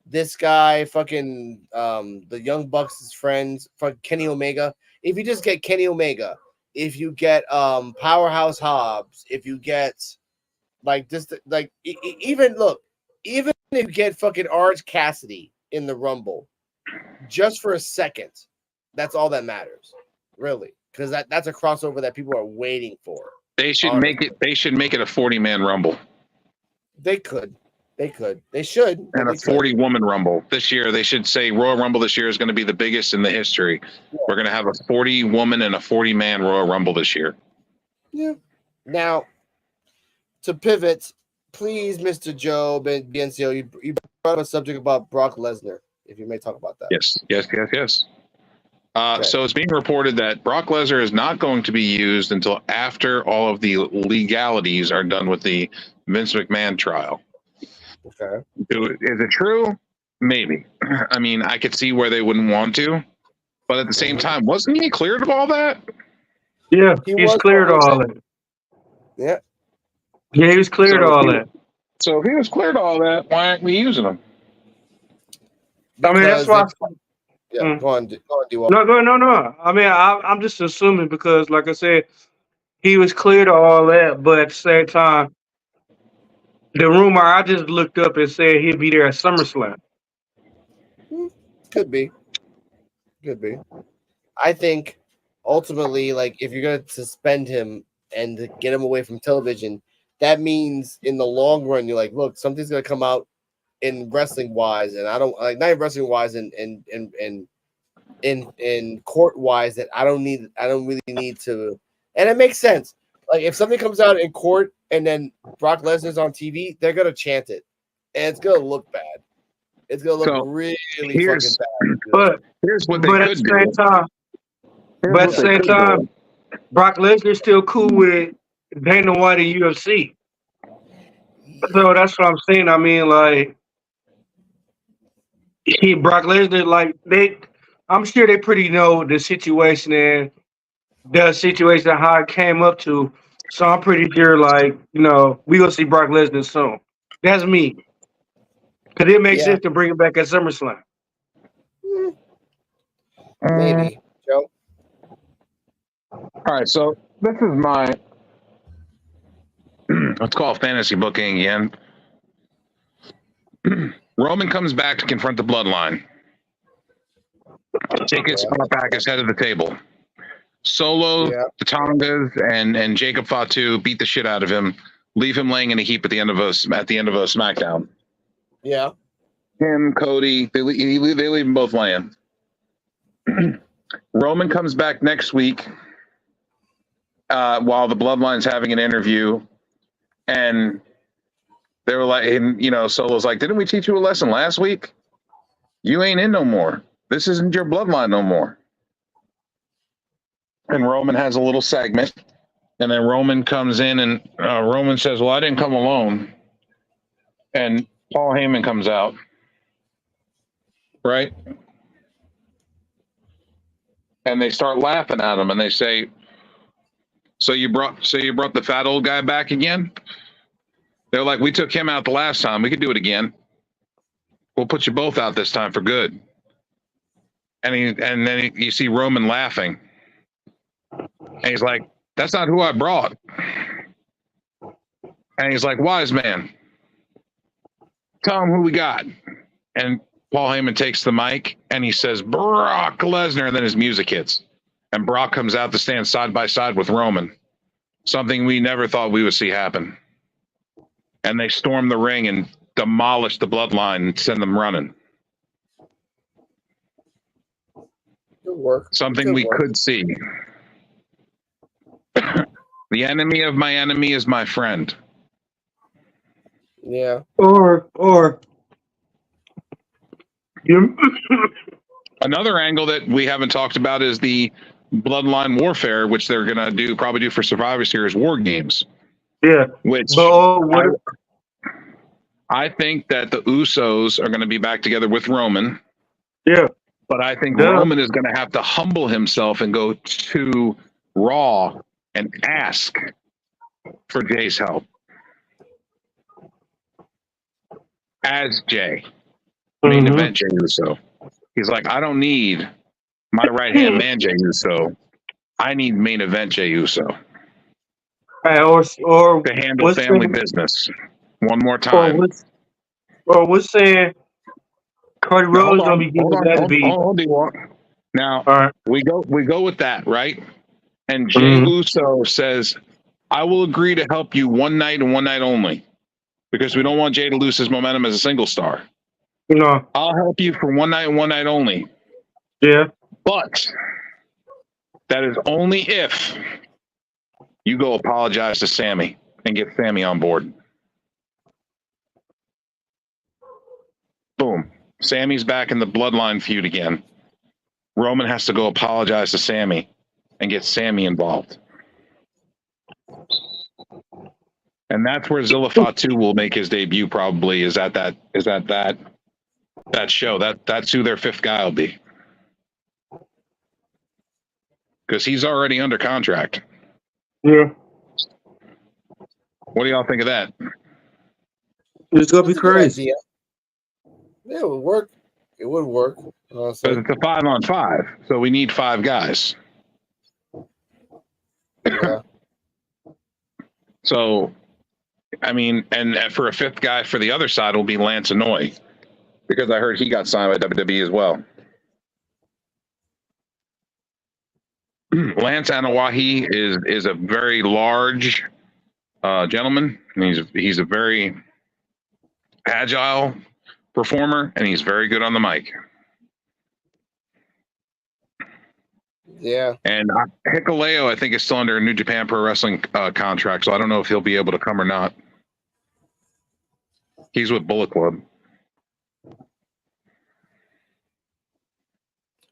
this guy, fucking the Young Bucks' friends, fucking Kenny Omega. If you just get Kenny Omega, if you get Powerhouse Hobbs, if you get even if you get fucking Orange Cassidy in the Rumble, just for a second, that's all that matters, really, because that's a crossover that people are waiting for. They should make it. They should make it a 40-man Rumble. They could. They should. And a 40-woman Rumble. This year, they should say Royal Rumble this year is going to be the biggest in the history. Yeah. We're going to have a 40-woman and a 40-man Royal Rumble this year. Yeah. Now, to pivot, please, Mr. Joe BNCO, you brought up a subject about Brock Lesnar, if you may talk about that. Yes. Okay. So it's being reported that Brock Lesnar is not going to be used until after all of the legalities are done with the Vince McMahon trial. Okay. Is it true? Maybe. I mean, I could see where they wouldn't want to, but at the same time, wasn't he cleared of all that? Yeah, he's cleared of all that. Yeah. Yeah, he was cleared of all that. So if he was cleared of all that, why aren't we using him? I mean, that's why. Yeah, go on, D-Walk. No. I mean, I'm just assuming because, like I said, he was cleared of all that, but at the same time, the rumor I just looked up and said he'd be there at SummerSlam. Could be. I think ultimately, like, if you're going to suspend him and to get him away from television, that means in the long run, you're like, look, something's going to come out in wrestling wise, and I don't like not in wrestling wise, and in court wise that I don't really need to, and it makes sense. Like if something comes out in court and then Brock Lesnar's on TV, they're gonna chant it, and it's gonna look bad. It's gonna look really fucking bad. But here's what they but at the same time, Brock Lesnar's still cool with Dana White and UFC. So that's what I'm saying. I mean, like Brock Lesnar, like I'm sure they pretty know the situation and how it came up to. So I'm pretty sure, like, we gonna see Brock Lesnar soon. That's me. Because it makes sense to bring it back at SummerSlam. Maybe. Joe? All right, so this is my let's call it fantasy booking again. Roman comes back to confront the Bloodline. Take his spot back as head of the table. Solo, the Tongas, and Jacob Fatu beat the shit out of him. Leave him laying in a heap at the end of a SmackDown. Yeah. Him, Cody, they leave them both laying. Roman comes back next week while the Bloodline's having an interview, and they were like, Solo's like, didn't we teach you a lesson last week? You ain't in no more. This isn't your bloodline no more. And Roman has a little segment, and then Roman comes in, and Roman says, well, I didn't come alone. And Paul Heyman comes out, right? And they start laughing at him, and they say, "So you brought the fat old guy back again?" They're like, "We took him out the last time. We could do it again. We'll put you both out this time for good." And then you see Roman laughing, and he's like, "That's not who I brought." And he's like, "Wise man, tell him who we got." And Paul Heyman takes the mic and he says, "Brock Lesnar," and then his music hits. And Brock comes out to stand side by side with Roman, something we never thought we would see happen. And they storm the ring and demolish the bloodline and send them running. Good work. Something Good we work. could see. The enemy of my enemy is my friend. Yeah. Or you Another angle that we haven't talked about is the bloodline warfare, which they're gonna probably do for Survivor Series War Games. yeah. Which But what? I think that the Usos are going to be back together with Roman, Yeah. but I think Yeah. Roman is going to have to humble himself and go to Raw and ask for Jay's help as Jay, main event Jay Uso. He's like, "I don't need my right hand man Jay Uso. I need main event Jay Uso Or to handle what's family saying, business one more or time." what's saying Cody Now, Rhodes gonna be giving that to be. hold on. Now All right. we go with that, right? And Jay Mhm. Uso says, "I will agree to help you one night and one night only, because we don't want Jay to lose his momentum as a single star. You know. I'll help you for one night and one night only, Yeah. but that is only if you go apologize to Sammy and get Sammy on board." Boom. Sammy's back in the bloodline feud again. Roman has to go apologize to Sammy and get Sammy involved. And that's where Zilla Fatu will make his debut, probably, is at that show. That's who their fifth guy will be. Because he's already under contract. Yeah. What do y'all think of that? It's gonna be That's a good crazy. idea. Yeah, it would work. It would work. Because it's a 5-on-5, so we need 5 guys. Yeah. So, I mean, and for a fifth guy for the other side will be Lance Anoy, because I heard he got signed by WWE as well. Lance Anoa'i is a very large gentleman. And he's a very agile performer, and he's very good on the mic. Yeah. And Hikuleo, I think, is still under a New Japan Pro Wrestling contract, so I don't know if he'll be able to come or not. He's with Bullet Club.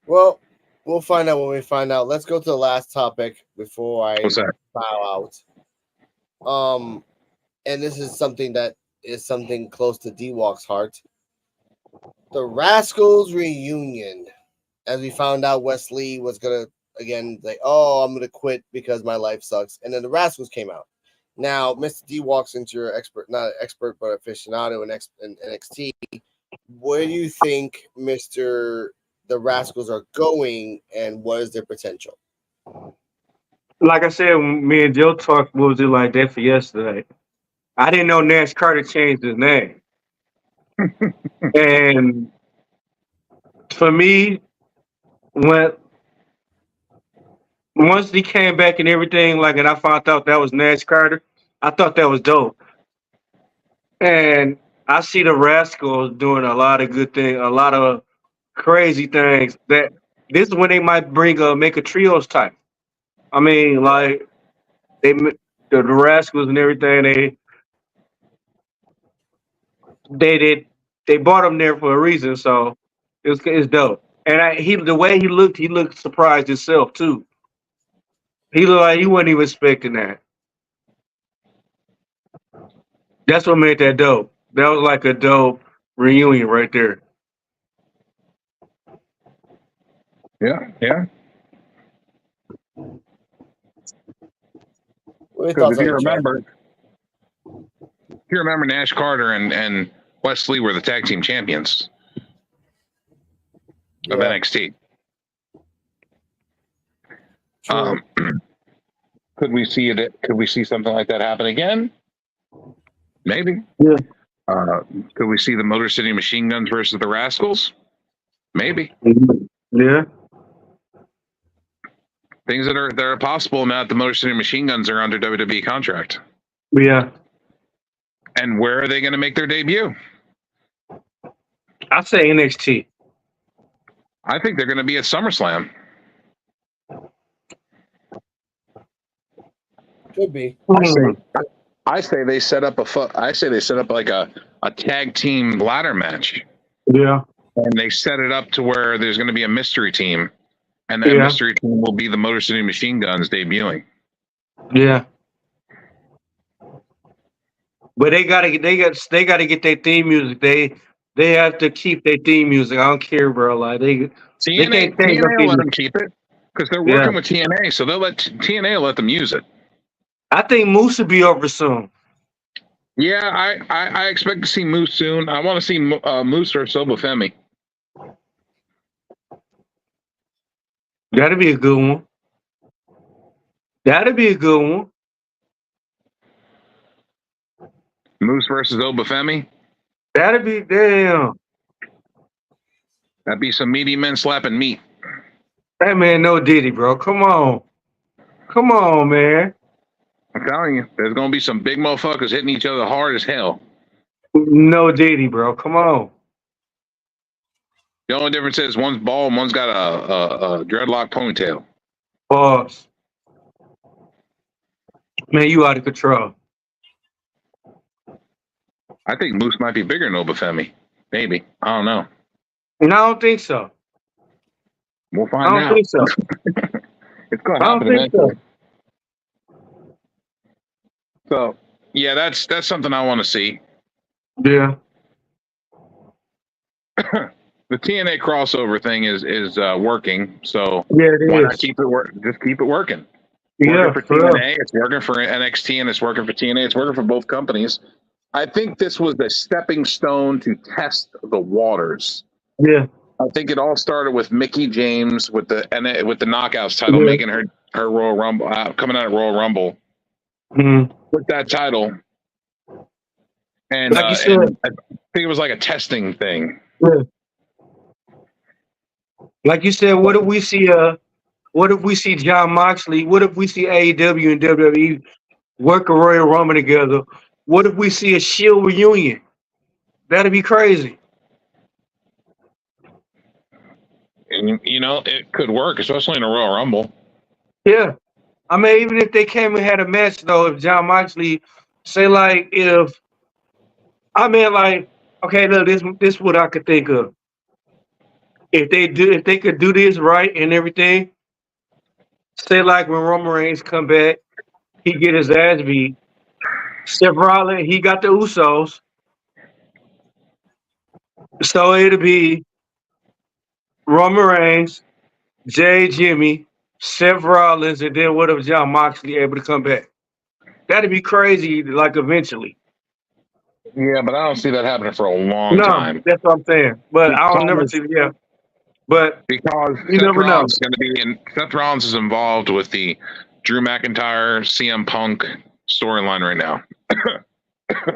Well, we'll find out when we find out. Let's go to the last topic before I What's that? bow out. And this is something that is something close to D-Walk's heart. The Rascals reunion. As we found out, Wesley was gonna again like, "Oh, I'm gonna quit because my life sucks," and then the Rascals came out. Now, Mr. D-Walk, since you're not an expert but aficionado in NXT, where do you think the Rascals are going, and what is their potential? Like I said, when me and Joe talked, what was it like that for yesterday? I didn't know Nash Carter changed his name. And for me, once he came back and everything, like, and I found out that was Nash Carter, I thought that was dope. And I see the Rascals doing a lot of good things, a lot of crazy things. That this is when they might make a trios type. I mean, like the Rascals and everything. They brought him there for a reason, so it's dope. And the way he looked surprised himself too. He looked like he wasn't even expecting that. That's what made that dope. That was like a dope reunion right there. Yeah. What are your Because thoughts on it, Chad? if you remember, Nash Carter and Wesley were the tag team champions of Yeah. NXT. True. Could we see it? Could we see something like that happen again? Maybe. Yeah. Could we see the Motor City Machine Guns versus the Rascals? Maybe. Yeah. Things that are possible now that the Motor City Machine Guns are under WWE contract. Yeah. And where are they going to make their debut? I say NXT. I think they're going to be at SummerSlam. Could be. I say they set up like a tag team ladder match. Yeah. And they set it up to where there's going to be a mystery team, and that mystery team will be the Motor City Machine Guns debuting. Yeah. But they gotta get their theme music. They have to keep their theme music. I don't care, bro. Like they can't change TNA their will let theme them keep it because they're working with TNA, so they'll let TNA let them use it. I think Moose will be over soon. Yeah, I expect to see Moose soon. I want to see Moose or Sobafemi. That'd be a good one. That'd be a good one. Moose versus Obafemi. That'd be damn. That'd be some meaty men slapping meat. That man, no Diddy, bro. Come on, man. I'm telling you, there's gonna be some big motherfuckers hitting each other hard as hell. No Diddy, bro. Come on. The only difference is one's bald and one's got a dreadlock ponytail. Boss. Man, you out of control. I think Moose might be bigger than Obafemi. Maybe. I don't know. And I don't think so. We'll find I don't out. think so. It's going to I happen don't think eventually. So, yeah, that's something I want to see. Yeah. The TNA crossover thing is working, so Yeah, it why is. not keep it just keep it working? Yeah, Working for TNA, it's working for NXT, and it's working for TNA. It's working for both companies. I think this was the stepping stone to test the waters. Yeah. I think it all started with Mickie James with the Knockouts title, making her Royal Rumble, coming out of Royal Rumble with that title. And, like you said, and I think it was like a testing thing. Yeah. Like you said, what if we see John Moxley? What if we see AEW and WWE work a Royal Rumble together? What if we see a Shield reunion? That'd be crazy. And, it could work, especially in a Royal Rumble. Yeah. I mean, even if they came and had a match, though, if John Moxley, say, like, okay, look, this is what I could think of. If they could do this right and everything, say, like, when Roman Reigns come back, he get his ass beat. Seth Rollins, he got the Usos. So it'll be Roman Reigns, Jimmy, Seth Rollins, and then what if John Moxley able to come back? That'd be crazy, like, eventually. Yeah, but I don't see that happening for a long time. That's what I'm saying. But I don't never see But because you Seth never Rollins know. is going to be Seth Rollins is involved with the Drew McIntyre CM Punk storyline right now.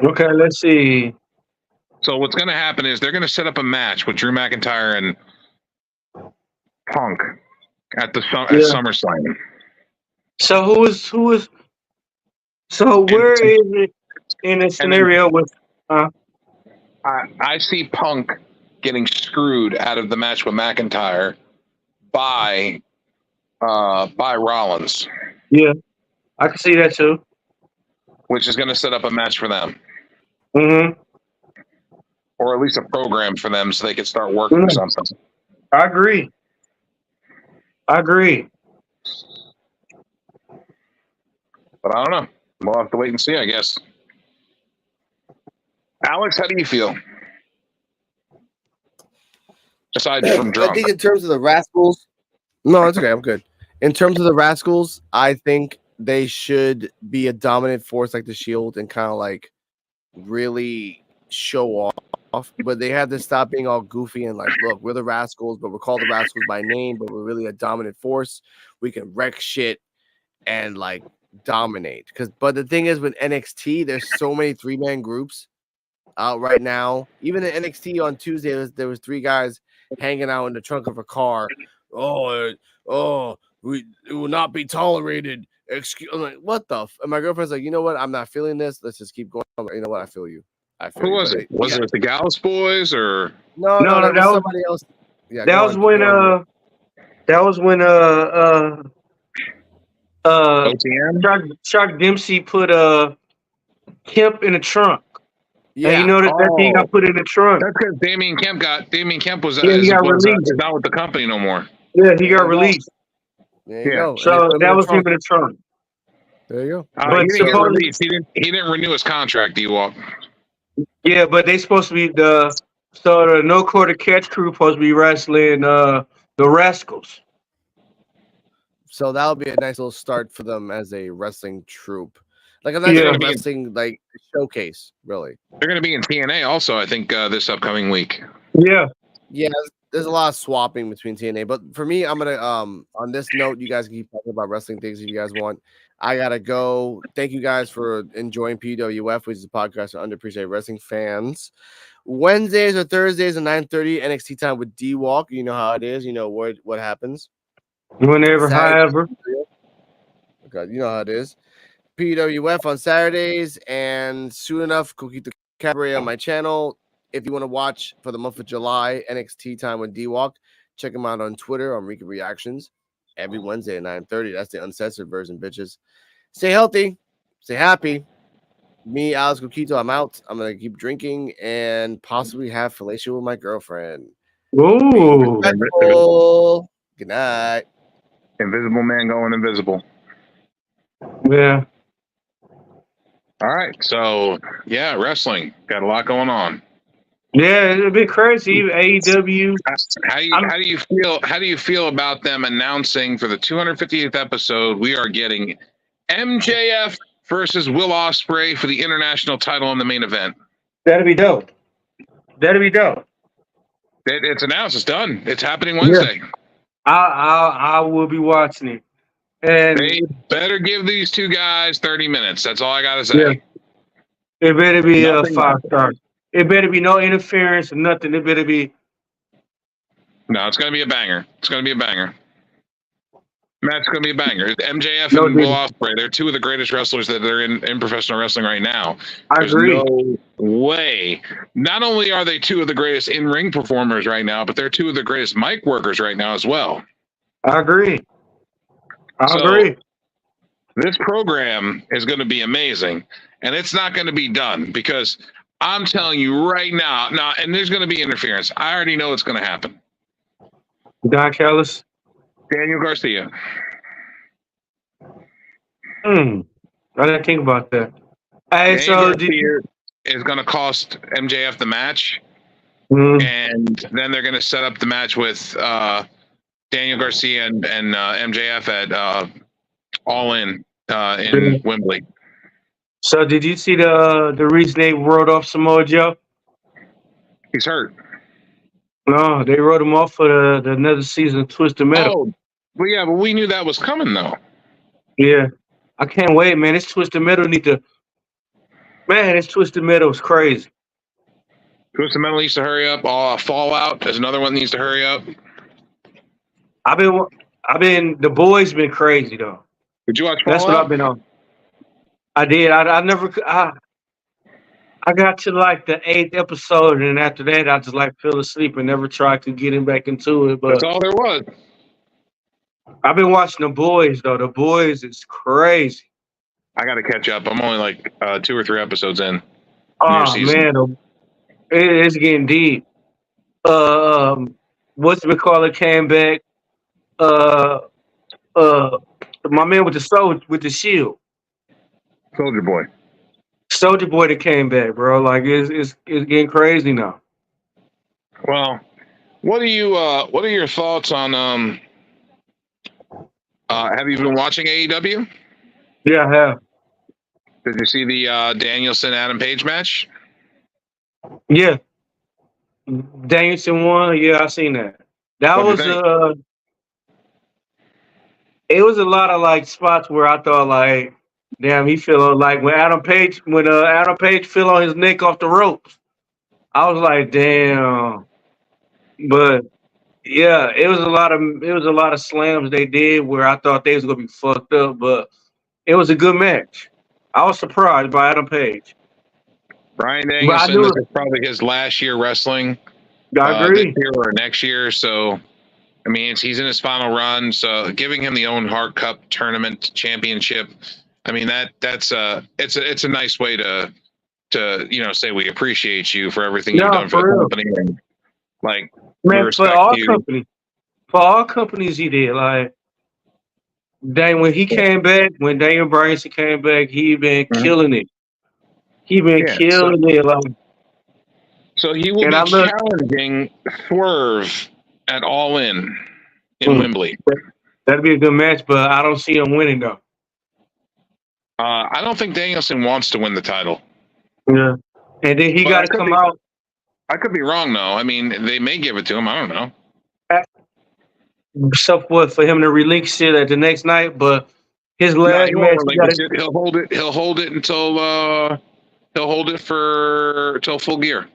Okay, let's see. So what's going to happen is they're going to set up a match with Drew McIntyre and Punk at SummerSlam. So who is? So where is it in a scenario with? I see Punk getting screwed out of the match with McIntyre by Rollins. Yeah, I can see that too. Which is going to set up a match for them. Mm-hmm. Or at least a program for them so they can start working or something. I agree. But I don't know. We'll have to wait and see, I guess. Alex, how do you feel? Aside from drunk. I think in terms of the Rascals, No, it's okay. I'm good. In terms of the Rascals, I think they should be a dominant force like the Shield and kind of like really show off. But they have to stop being all goofy and like, look, we're the Rascals, but we're called the Rascals by name, but we're really a dominant force. We can wreck shit and like dominate. But the thing is with NXT, there's so many 3-man groups out right now. Even in NXT on Tuesday, there was 3 guys hanging out in the trunk of a car. It will not be tolerated. Excuse, I'm like, what the? And my girlfriend's like, you know what? I'm not feeling this. Let's just keep going. I'm like, you know what? I feel you. Who was it? Was it the Gallus Boys or no? That was somebody else. Yeah, that was when OTM? Chuck Dempsey put Kemp in the trunk. Yeah, and you know that he got put in the trunk. That's because Damian Kemp was he got released. Not with the company no more. Yeah, he got released. There you go. So that was him in the trunk. There you go. But he didn't get released. He didn't renew his contract. D-Walk. Yeah, but they supposed to be the No Quarter Catch crew supposed to be wrestling the Rascals. So that'll be a nice little start for them as a wrestling troupe. Like a nice wrestling like showcase, really. They're going to be in TNA also, I think, this upcoming week. Yeah. Yeah, there's a lot of swapping between TNA. But for me, I'm gonna on this note, you guys can keep talking about wrestling things if you guys want. I gotta go. Thank you guys for enjoying PWF, which is a podcast for underappreciated wrestling fans. Wednesdays or Thursdays at 9:30 NXT time with D-Walk. You know how it is. You know what happens. Whenever, however. Okay, you know how it is. PWF on Saturdays, and soon enough, Coquito Cabaret on my channel. If you want to watch for the month of July, NXT time with D-Walk, check him out on Twitter on Rika Reactions every Wednesday at 9:30. That's the uncensored version, bitches. Stay healthy, stay happy. Me, Alex Coquito, I'm out. I'm going to keep drinking and possibly have fellatio with my girlfriend. Ooh. Good night. Invisible man going invisible. Yeah. All right. So, yeah, wrestling. Got a lot going on. Yeah, it'd be crazy. AEW. How do you feel about them announcing for the 258th episode we are getting MJF versus Will Ospreay for the international title in the main event? That'd be dope. It's announced. It's done. It's happening Wednesday. Yeah. I will be watching it. And they better give these two guys 30 minutes. That's all I gotta say. Yeah. It better be a 5-star. It better be no interference or nothing. It better be. No, it's going to be a banger. It's going to be a banger. Match going to be a banger. MJF and Will Ospreay, they're two of the greatest wrestlers that are in professional wrestling right now. There's no way. Not only are they two of the greatest in-ring performers right now, but they're two of the greatest mic workers right now as well. I agree. I agree. This program is going to be amazing, and it's not going to be done because I'm telling you right now, and there's going to be interference. I already know it's going to happen. Don Callis? Daniel Garcia. I didn't think about that. Hey, Daniel Garcia is going to cost MJF the match, and then they're going to set up the match with Daniel Garcia and MJF at All In Wembley. So did you see the reason they wrote off Samoa Joe? He's hurt. No, they wrote him off for the another season of Twisted Metal. Oh, well, yeah, but we knew that was coming, though. Yeah. I can't wait, man. This Twisted Metal this Twisted Metal is crazy. Twisted Metal needs to hurry up. Fallout is another one that needs to hurry up. The boys been crazy, though. Did you watch Fallout? That's what I've been on. I did. I got to like the 8th episode, and after that, I just like fell asleep and never tried to get back into it. But that's all there was. I've been watching The Boys, though. The Boys is crazy. I got to catch up. I'm only like 2 or 3 episodes in. Oh man, it's getting deep. What's it called? Came back. My man with the shield. Soldier Boy that came back, bro. Like it's getting crazy now. Well, what are your thoughts on Have you been watching AEW? Yeah, I have. Did you see the Danielson Adam Page match? Yeah. Danielson won. Yeah, I seen that. That What'd you was think? it was a lot of like spots where I thought like, damn, he fell like when Adam Page fell on his neck off the ropes. I was like, damn. But yeah, it was a lot of slams they did where I thought they was gonna be fucked up, but it was a good match. I was surprised by Adam Page. Brian But I Danielson, knew this is probably his last year wrestling I this agree. year or next year. So, I mean, he's in his final run. So, giving him the Owen Hart Cup tournament championship, I mean it's a nice way to say we appreciate you for everything you've No, done for the for real. company, and like we Man, respect you. for all companies he did, like dang when he came back, when Daniel Bryan came back, he been Mhm. killing it. He been Yeah. So, killing it, like so he will and be I look challenging Swerve at All In mm, Wembley. that'd be a good match, but I don't see him winning though. I don't think Danielson wants to win the title. Yeah. And then he But gotta come out I could be wrong though. I mean, they may give it to him. I don't know. for him to relinquish it at the next night, but his No, last he won't match he relinquish gotta it. He'll hold it. He'll hold it until he'll hold it for till Full Gear.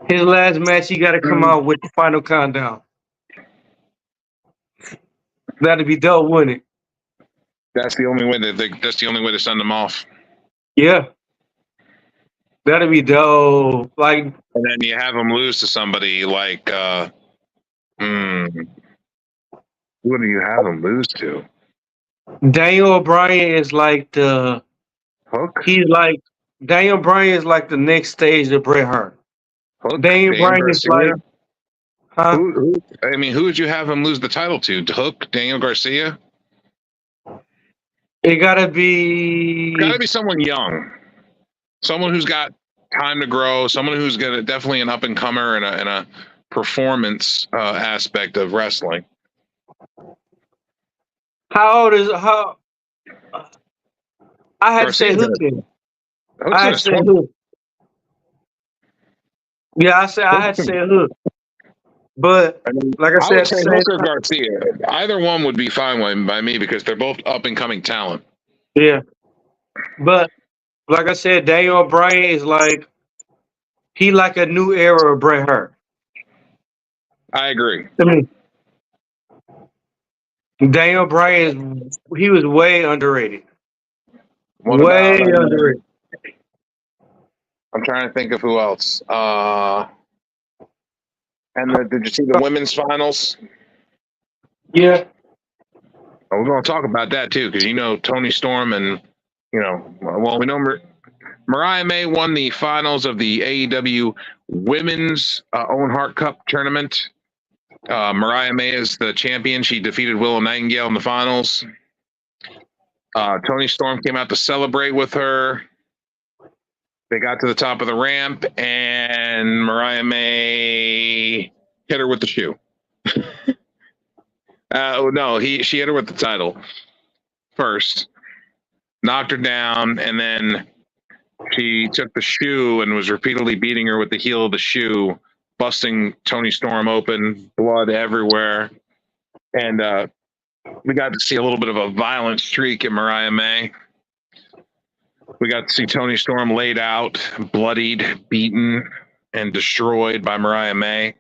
his last match he gotta come out with the final countdown. That'd be dope, wouldn't it? That's the only way that's the only way to send them off. Yeah. That'd be dope. Like And then you have them lose to somebody like who do you have them lose to? Daniel O'Brien is like the Hook. he's like Daniel Bryan is like the next stage of Bret Hart. Hook. Daniel Daniel Bryan is Garcia. like, huh? I mean, who would you have him lose the title to? Hook. Daniel Garcia. It gotta be Got to be someone young, someone who's got time to grow, someone who's gonna definitely an up and comer and a performance aspect of wrestling. how old is how I had to say Garcia's Hook then. Hook's I in had to his say 20s. Hook. Yeah, I had to say Hook. But I mean, like I I said, would at the say same Hook or time, Garcia. Either one would be fine by me because they're both up and coming talent. yeah. But like I said, Daniel O'Brien is like he like a new era of Bret Hart. I agree. I mean, Daniel Bryan he was way underrated. What Way about? underrated. I'm trying to think of who else. Did you see the women's finals? Yeah. Oh, we're going to talk about that too because Toni Storm and we know Mariah May won the finals of the AEW Women's Owen Hart Cup tournament. Mariah May is the champion. She defeated Willow Nightingale in the finals. Toni Storm came out to celebrate with her. They got to the top of the ramp, and Mariah May hit her with the shoe. She hit her with the title first, knocked her down, and then she took the shoe and was repeatedly beating her with the heel of the shoe, busting Toni Storm open, blood everywhere. And we got to see a little bit of a violent streak in Mariah May. We got to see Toni Storm laid out, bloodied, beaten, and destroyed by Mariah May.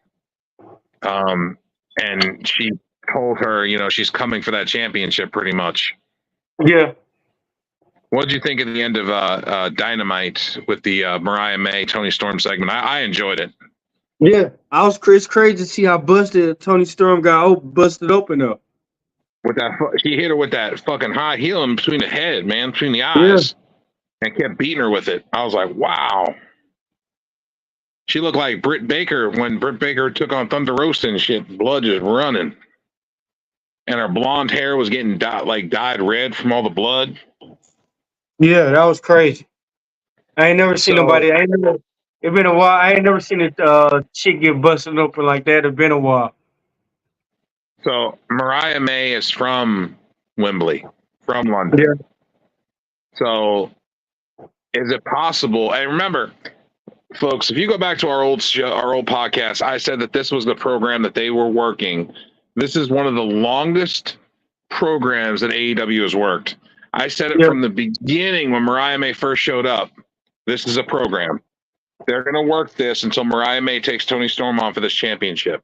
And she told her, she's coming for that championship pretty much. Yeah. What did you think at the end of Dynamite with the Mariah May Toni Storm segment? I enjoyed it. Yeah. It's crazy to see how busted Toni Storm got busted open up. With that, she hit her with that fucking high heel in between the head, man, between the eyes, and kept beating her with it. I was like, wow. She looked like Britt Baker when Britt Baker took on Thunder Rosa and shit. Blood just running, and her blonde hair was getting dyed red from all the blood. Yeah, that was crazy. I ain't never seen nobody. It's been a while. I ain't never seen a chick get busted open like that. It's been a while. So Mariah May is from Wembley from London. Yeah. So, is it possible? And remember, folks, if you go back to our old podcast, I said that this was the program that they were working. This is one of the longest programs that AEW has worked. I said it from the beginning when Mariah May first showed up. This is a program. They're going to work this until Mariah May takes Toni Storm on for this championship.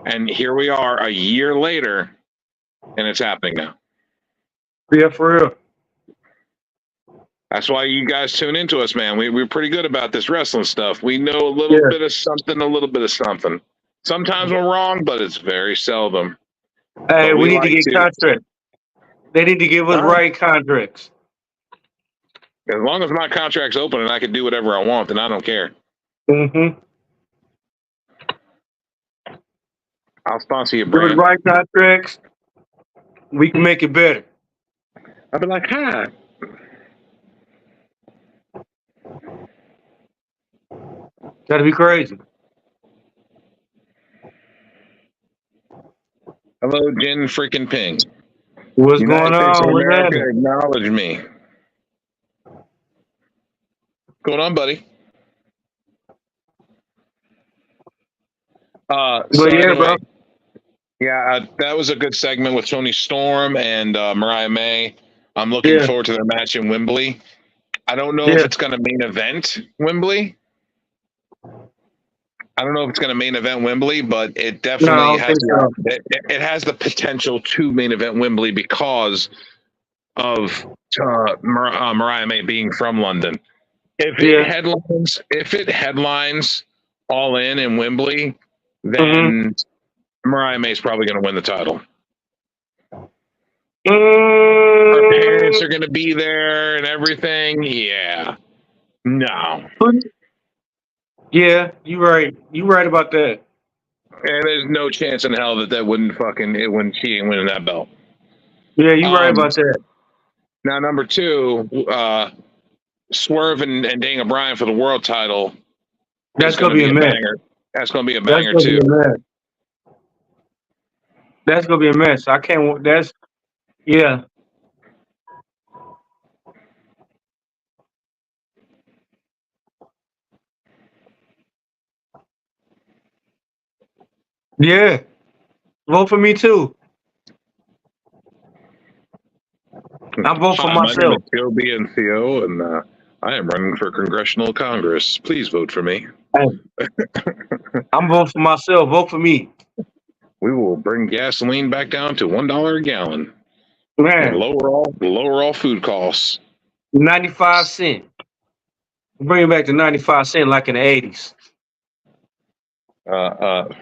And here we are a year later, and it's happening now. Yeah, for real. That's why you guys tune into us, man. We're pretty good about this wrestling stuff. We know a little bit of something, a little bit of something. Sometimes we're wrong, but it's very seldom. Hey, we need to get contracts. They need to give us right contracts. As long as my contract's open and I can do whatever I want, then I don't care. Mm-hmm. I'll sponsor your brand. With right contracts, we can make it better. I'll be like, hi. That'd be crazy. Hello, Jin freaking Ping. What's United going States of on? What's America, happening? acknowledge me. What's going on, buddy? But yeah, bro. Yeah, that was a good segment with Toni Storm and Mariah May. I'm looking forward to their match in Wembley. I don't know if it's going to main event Wembley. I don't know if it's going to main event Wembley, but it definitely it has the potential to main event Wembley because of Mariah May being from London. If it headlines All In Wembley, then Mariah May is probably going to win the title. Her parents are going to be there and everything. Yeah. No. Yeah, you're right. You're right about that. And there's no chance in hell that she ain't winning that belt. Yeah, you're right about that. Now, number two, Swerve and Daniel Bryan for the world title. That's going to be a mess. That's going to be a banger, too. That's going to be a mess. I can't. Yeah. Yeah. Vote for me, too. I vote for myself. My name is Joe BNCO, and I am running for congressional Congress. Please vote for me. I'm voting for myself. Vote for me. We will bring gasoline back down to $1 a gallon. Man, and lower all food costs. 95 cents. Bring it back to 95 cents like in the 80s.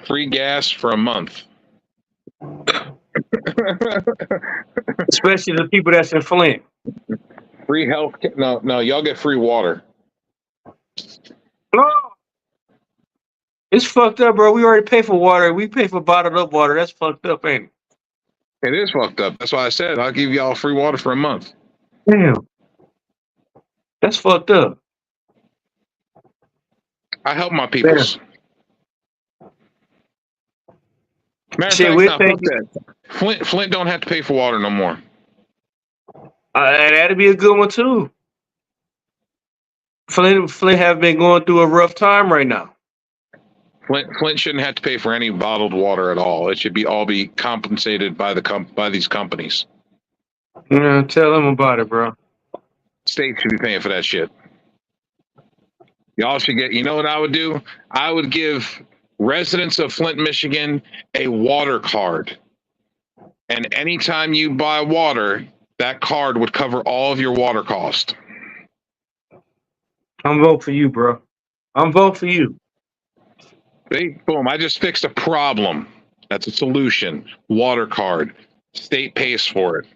Free gas for a month. Especially the people that's in Flint. Free health. No, y'all get free water. No. It's fucked up, bro. We already pay for water. We pay for bottled up water. That's fucked up, ain't it? It is fucked up. That's why I said I'll give y'all free water for a month. Damn. That's fucked up. I help my peoples. Matter of fact, fuck that. Flint don't have to pay for water no more. That'd be a good one too. Flint have been going through a rough time right now. Flint shouldn't have to pay for any bottled water at all. It should all be compensated by these companies. Yeah, tell them about it, bro. State should be paying for that shit. Y'all should get. You know what I would do? I would give residents of Flint, Michigan, a water card, and anytime you buy water, that card would cover all of your water cost. I'm voting for you, bro. I'm voting for you. Boom! I just fixed a problem. That's a solution. Water card. State pays for it.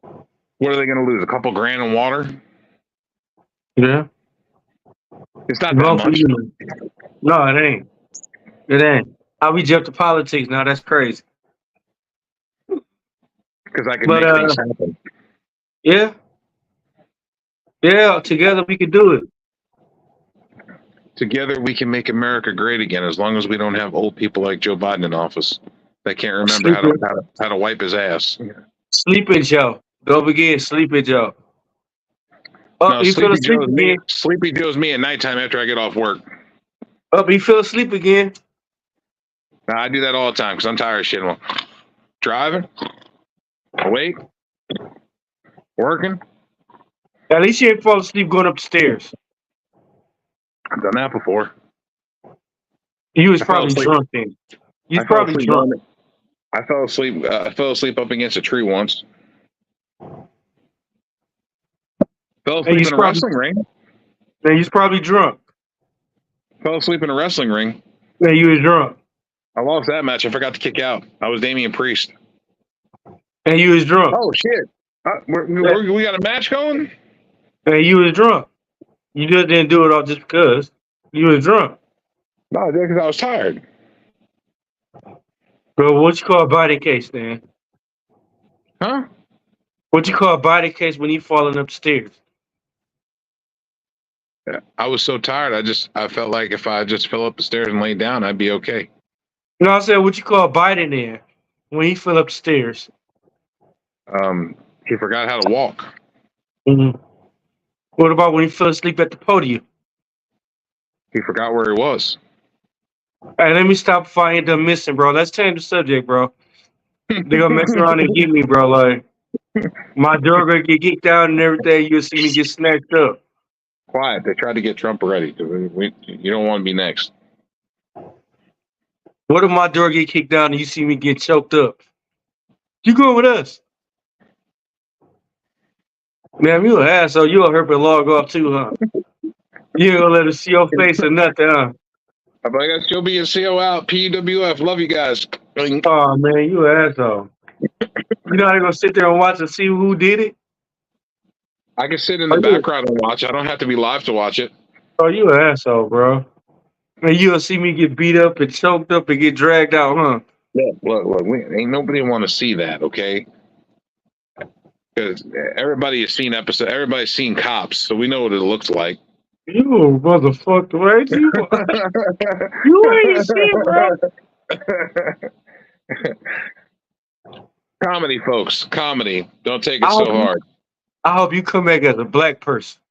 What are they going to lose? A couple grand in water? Yeah. It's not that much. No, it ain't. It ain't. How we jump to politics now? That's crazy. Because I can make things happen. Yeah. Yeah, together we can do it. Together we can make America great again, as long as we don't have old people like Joe Biden in office that can't remember how to wipe his ass. Sleeping Joe. Don't forget Sleeping Joe. Oh, No, he fell asleep again. Sleepy Joe's me at nighttime after I get off work. Oh, he fell asleep again. Now, I do that all the time because I'm tired of shit. I'm driving, awake, working. At least you ain't fall asleep going up the stairs. I've done that before. You was I fell probably asleep. drunk then. You was I fell probably asleep drunk. I fell asleep. I fell asleep up against a tree once. Fell And asleep you in a probably, wrestling ring. man, you was probably drunk. Fell asleep in a wrestling ring. Man, you was drunk. I lost that match. I forgot to kick out. I was Damian Priest. And you was drunk. Oh shit! We got a match going. And you was drunk. You just didn't do it all just because. You was drunk. No, I did because I was tired. Bro, what you call a body case then? Huh? What you call a body case when you falling upstairs? Yeah, I was so tired. I felt like if I just fell up the stairs and laid down, I'd be okay. No, I said what you call biting then when he fell upstairs. He forgot how to walk. Mm-hmm. What about when he fell asleep at the podium? He forgot where he was. Hey, let me stop if I end up missing, bro. Let's change the subject, bro. They gonna mess around and get me, bro. Like my door gonna get kicked out and everything. You'll see me get snatched up. Quiet. They tried to get Trump ready. You don't want to be next. What if my door get kicked down and you see me get choked up? You going with us? Man, you an asshole. You a herp and log off too, huh? You ain't gonna let us see your face or nothing, huh? I'm like, I still be a CO out. PWF. Love you guys. Oh man, you an asshole. You know how they gonna sit there and watch and see who did it? I can sit in the background and watch. I don't have to be live to watch it. Oh, you an asshole, bro. And you'll see me get beat up and choked up and get dragged out, huh? Look. Ain't nobody want to see that, okay? Because everybody's seen Cops, so we know what it looks like. You motherfucker, right? You ain't shit, bro. Comedy, folks. Comedy. Don't take it so hard. I hope you come back as a black person.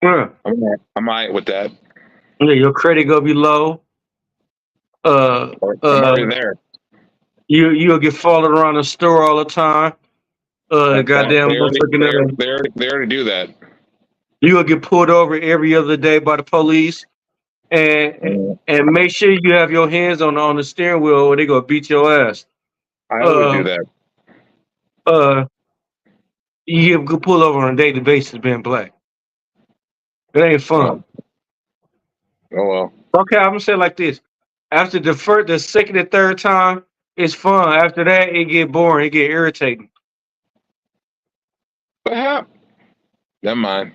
Yeah. I'm all right with that. Yeah, your credit gonna be low. I'm already there. You'll get followed around the store all the time. Goddamn, they already do that. You'll get pulled over every other day by the police, and make sure you have your hands on the steering wheel, or they gonna beat your ass. I always do that. You get pulled over on a daily basis being black. It ain't fun. Oh well. Okay, I'm gonna say it like this: after the second and third time, it's fun. After that, it get boring. It get irritating. Perhaps. Never mind.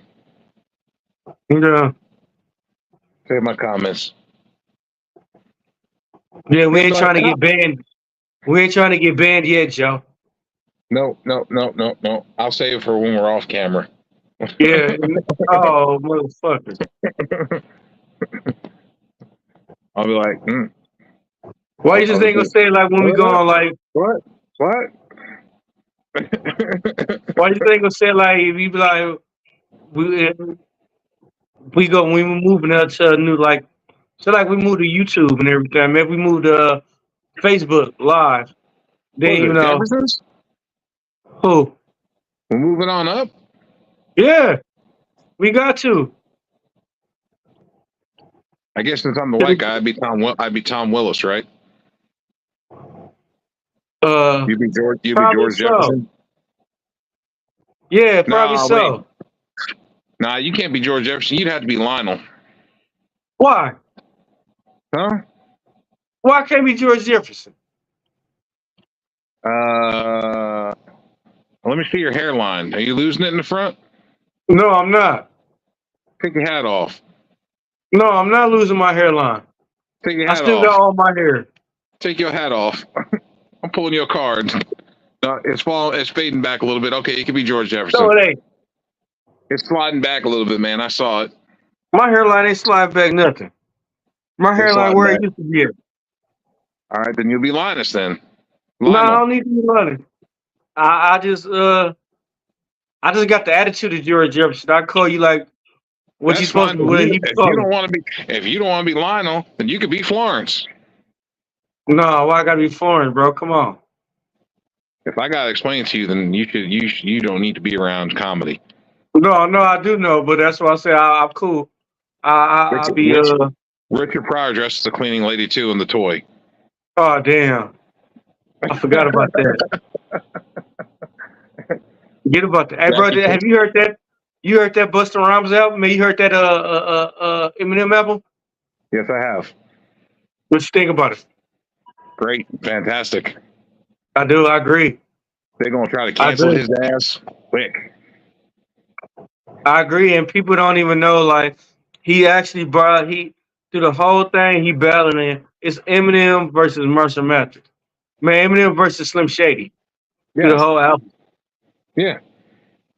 Yeah. Save my comments. Yeah, we ain't trying to get banned. We ain't trying to get banned yet, Joe. No. I'll save it for when we're off camera. Yeah. Oh, motherfucker. I'll be like, Why you just ain't gonna say it like when we go on like what? Why you think gonna say it like if you be like we moving up to a new like so like we moved to YouTube and everything. Maybe we moved to Facebook Live. Then you know Jefferson's? who? We're moving on up. Yeah, we got to. I guess since I'm the white guy, I'd be Tom Willis, right? You'd be George Jefferson. Yeah, probably so. Wait. Nah, you can't be George Jefferson. You'd have to be Lionel. Why? Huh? Why can't be George Jefferson? Let me see your hairline. Are you losing it in the front? No, I'm not. Take your hat off. No, I'm not losing my hairline. Take your hat I still off. got all my hair. Take your hat off. I'm pulling your card. No, it's fading back a little bit. Okay, it could be George Jefferson. No, it ain't. It's sliding back a little bit, man. I saw it. My hairline ain't sliding back nothing. My hairline where it used to be. All right, then you'll be Linus then. No, I Lionel. don't need to be London. I just got the attitude of George Jefferson. I call you like what you That's supposed fine. to what he If you called. don't want to be, if you don't want to be Lionel, then you could be Florence. No, why I gotta be foreign, bro? Come on. If I gotta explain to you, then you don't need to be around comedy. No, I do know, but that's why I say I'm cool. I'll Richard, be Richard, Richard Pryor dressed as the cleaning lady too in the toy. oh damn. I forgot about that. Forget about that. Hey bro, have you heard that? You heard that Busta Rhymes album? Man, you heard that Eminem album? Yes, I have. What you think about it? Great, fantastic. I do, I agree. They're gonna try to I cancel agree. his ass quick. I agree, and people don't even know like he actually brought he through the whole thing he battling it. It's Eminem versus Mercer Mathers. Man, Eminem versus Slim Shady through Yeah, the whole album. yeah.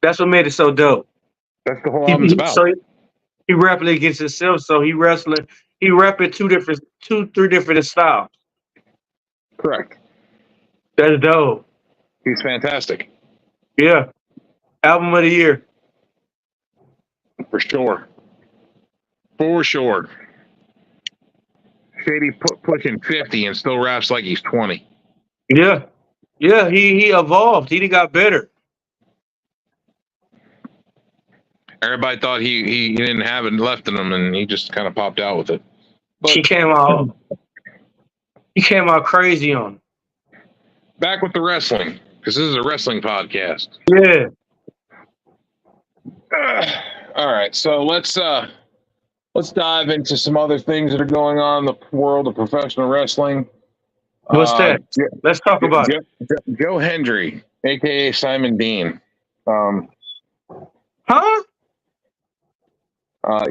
That's what made it so dope. That's the whole album's about. So he rapping against himself, so he rapping three different styles. Correct. That's dope. He's fantastic. Yeah. Album of the year. For sure. For sure. Shady pushing 50 and still raps like he's 20. Yeah. Yeah, he evolved. He got better. Everybody thought he didn't have it left in him, and he just kind of popped out with it. But He came out crazy on him. back with the wrestling, because this is a wrestling podcast. Yeah. All right, so let's dive into some other things that are going on in the world of professional wrestling. What's that? Let's talk about it. Joe Hendry, aka Simon Dean. Huh?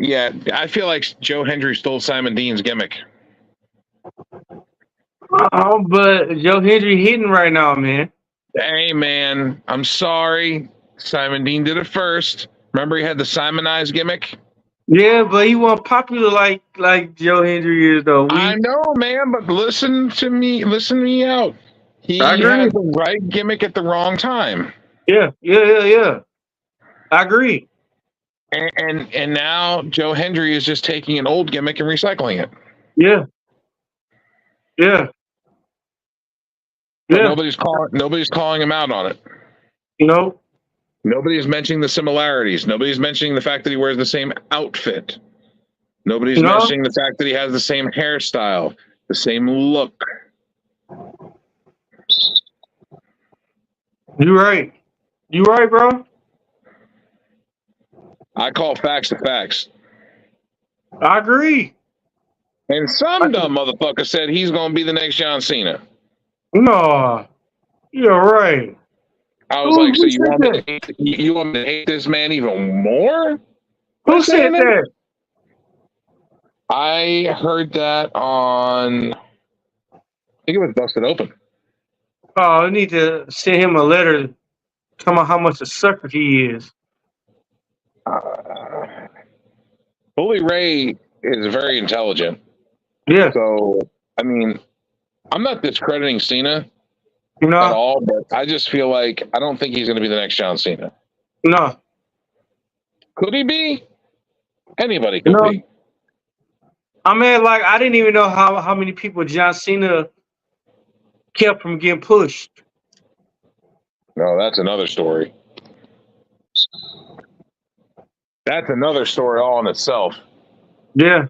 Yeah, I feel like Joe Hendry stole Simon Dean's gimmick. Oh, but Joe Hendry hitting right now, man. Hey, man, I'm sorry. Simon Dean did it first. Remember, he had the Simonized gimmick. Yeah, but he wasn't popular like Joe Hendry is though. I know, man, but listen to me out. He I agree. had the right gimmick at the wrong time. Yeah. I agree. And now Joe Hendry is just taking an old gimmick and recycling it. Yeah. But nobody's calling him out on it. No. Nobody's mentioning the similarities. Nobody's mentioning the fact that he wears the same outfit. Nobody's mentioning the fact that he has the same hairstyle, the same look. You're right. You right, bro? I call facts the facts. I agree. And some dumb motherfucker said he's going to be the next John Cena. No. You're right. I was like, so you want me to hate this man even more? Who said that? I heard that on, I think it was Busted Open. Oh, I need to send him a letter talking about how much a sucker he is. Bully Ray is very intelligent. Yeah. So, I mean, I'm not discrediting Cena at all, but I just feel like I don't think he's going to be the next John Cena. No. Could he be? Anybody could be. I mean, like, I didn't even know how many people John Cena kept from getting pushed. No, that's another story. That's another story all in itself. Yeah.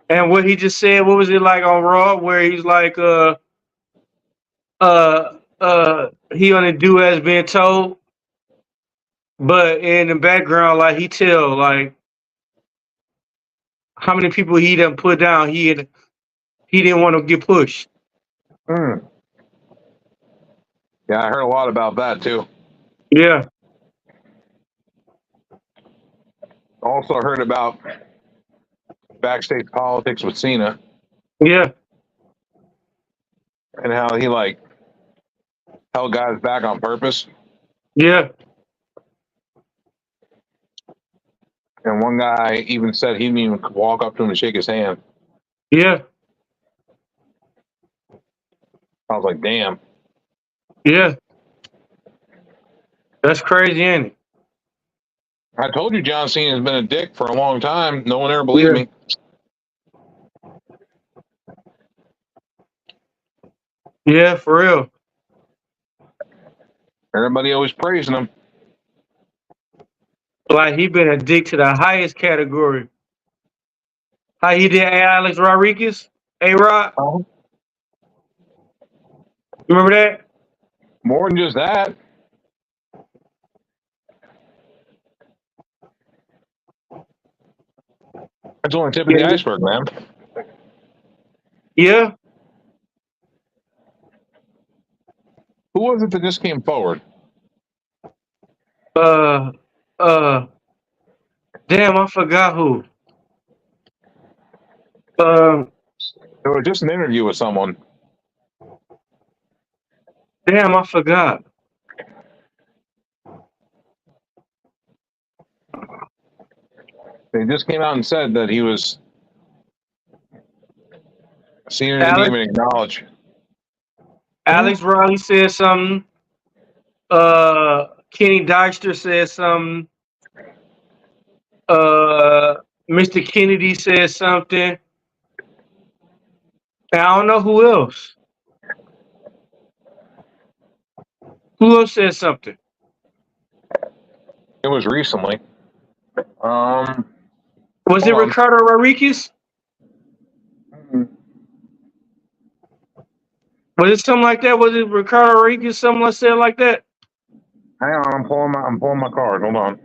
And what he just said, what was it like on Raw, where he's like, he only do as being told, but in the background, like he tell like how many people he done put down. He didn't want to get pushed. Yeah, I heard a lot about that too. Yeah. Also heard about backstage politics with Cena. Yeah. And how he like held guys back on purpose. Yeah. And one guy even said he didn't even walk up to him and shake his hand. Yeah. I was like, damn. Yeah, that's crazy, ain't it? I told you John Cena has been a dick for a long time. No one ever believed Yeah. me. Yeah, for real. Everybody always praising him. Like he been a dick to the highest category. How he did Alex Rodriguez, A-Rod. Oh. You remember that? More than just that. That's only tip of the Yeah. iceberg, man. Yeah. Who was it that just came forward? Uh. Uh. Damn, I forgot who. Uh. It was just an interview with someone. Damn, I forgot. They just came out and said that he was. Cena didn't Alex. even acknowledge. Alex Riley said something. Kenny Dykstra said something. Mr. Kennedy said something. And I don't know who else. Who else said something? It was recently. Was it Hold on. Ricardo Rodriguez? Was it something like that? Was it Ricardo Rodriguez? Something said like that? Hang on, I'm pulling my card. Hold on.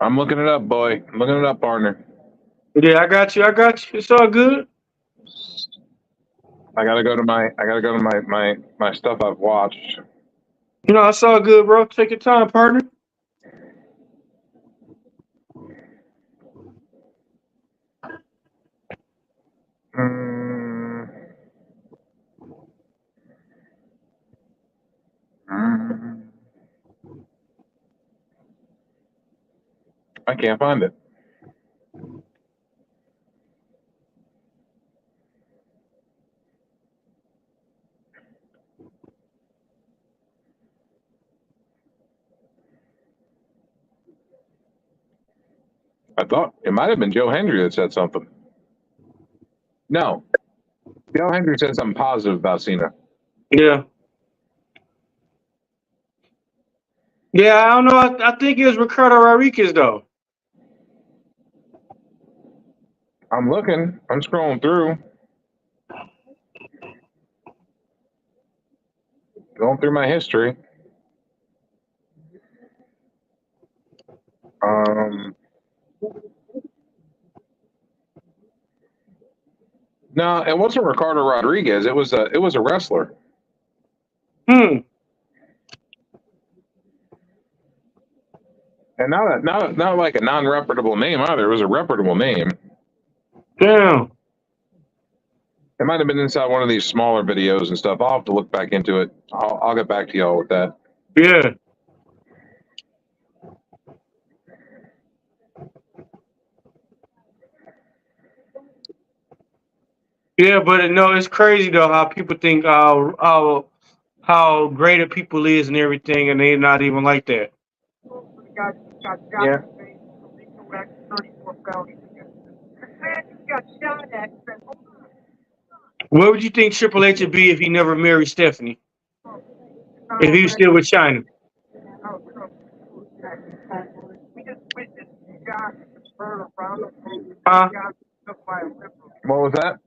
I'm looking it up, boy. I'm looking it up, partner. Yeah, I got you. I got you. It's all good. I gotta go to my stuff I've watched. You know, it's all good, bro. Take your time, partner. Mm, mm. I can't find it. I thought it might have been Joe Hendry that said something. No, Joe Hendry said something positive about Cena. Yeah. Yeah, I don't know. I think it was Ricardo Rodriguez, though. I'm looking. I'm scrolling through. Going through my history. No, it wasn't Ricardo Rodriguez. It was a wrestler. Hmm. And not like a non-reputable name either. It was a reputable name. Damn. It might have been inside one of these smaller videos and stuff. I'll have to look back into it. I'll get back to y'all with that. Yeah. Yeah, but no, it's crazy though how people think how great a people is and everything, and they're not even like that. Yeah. What would you think Triple H would be if he never married Stephanie? If he was still with China? Huh? What was that?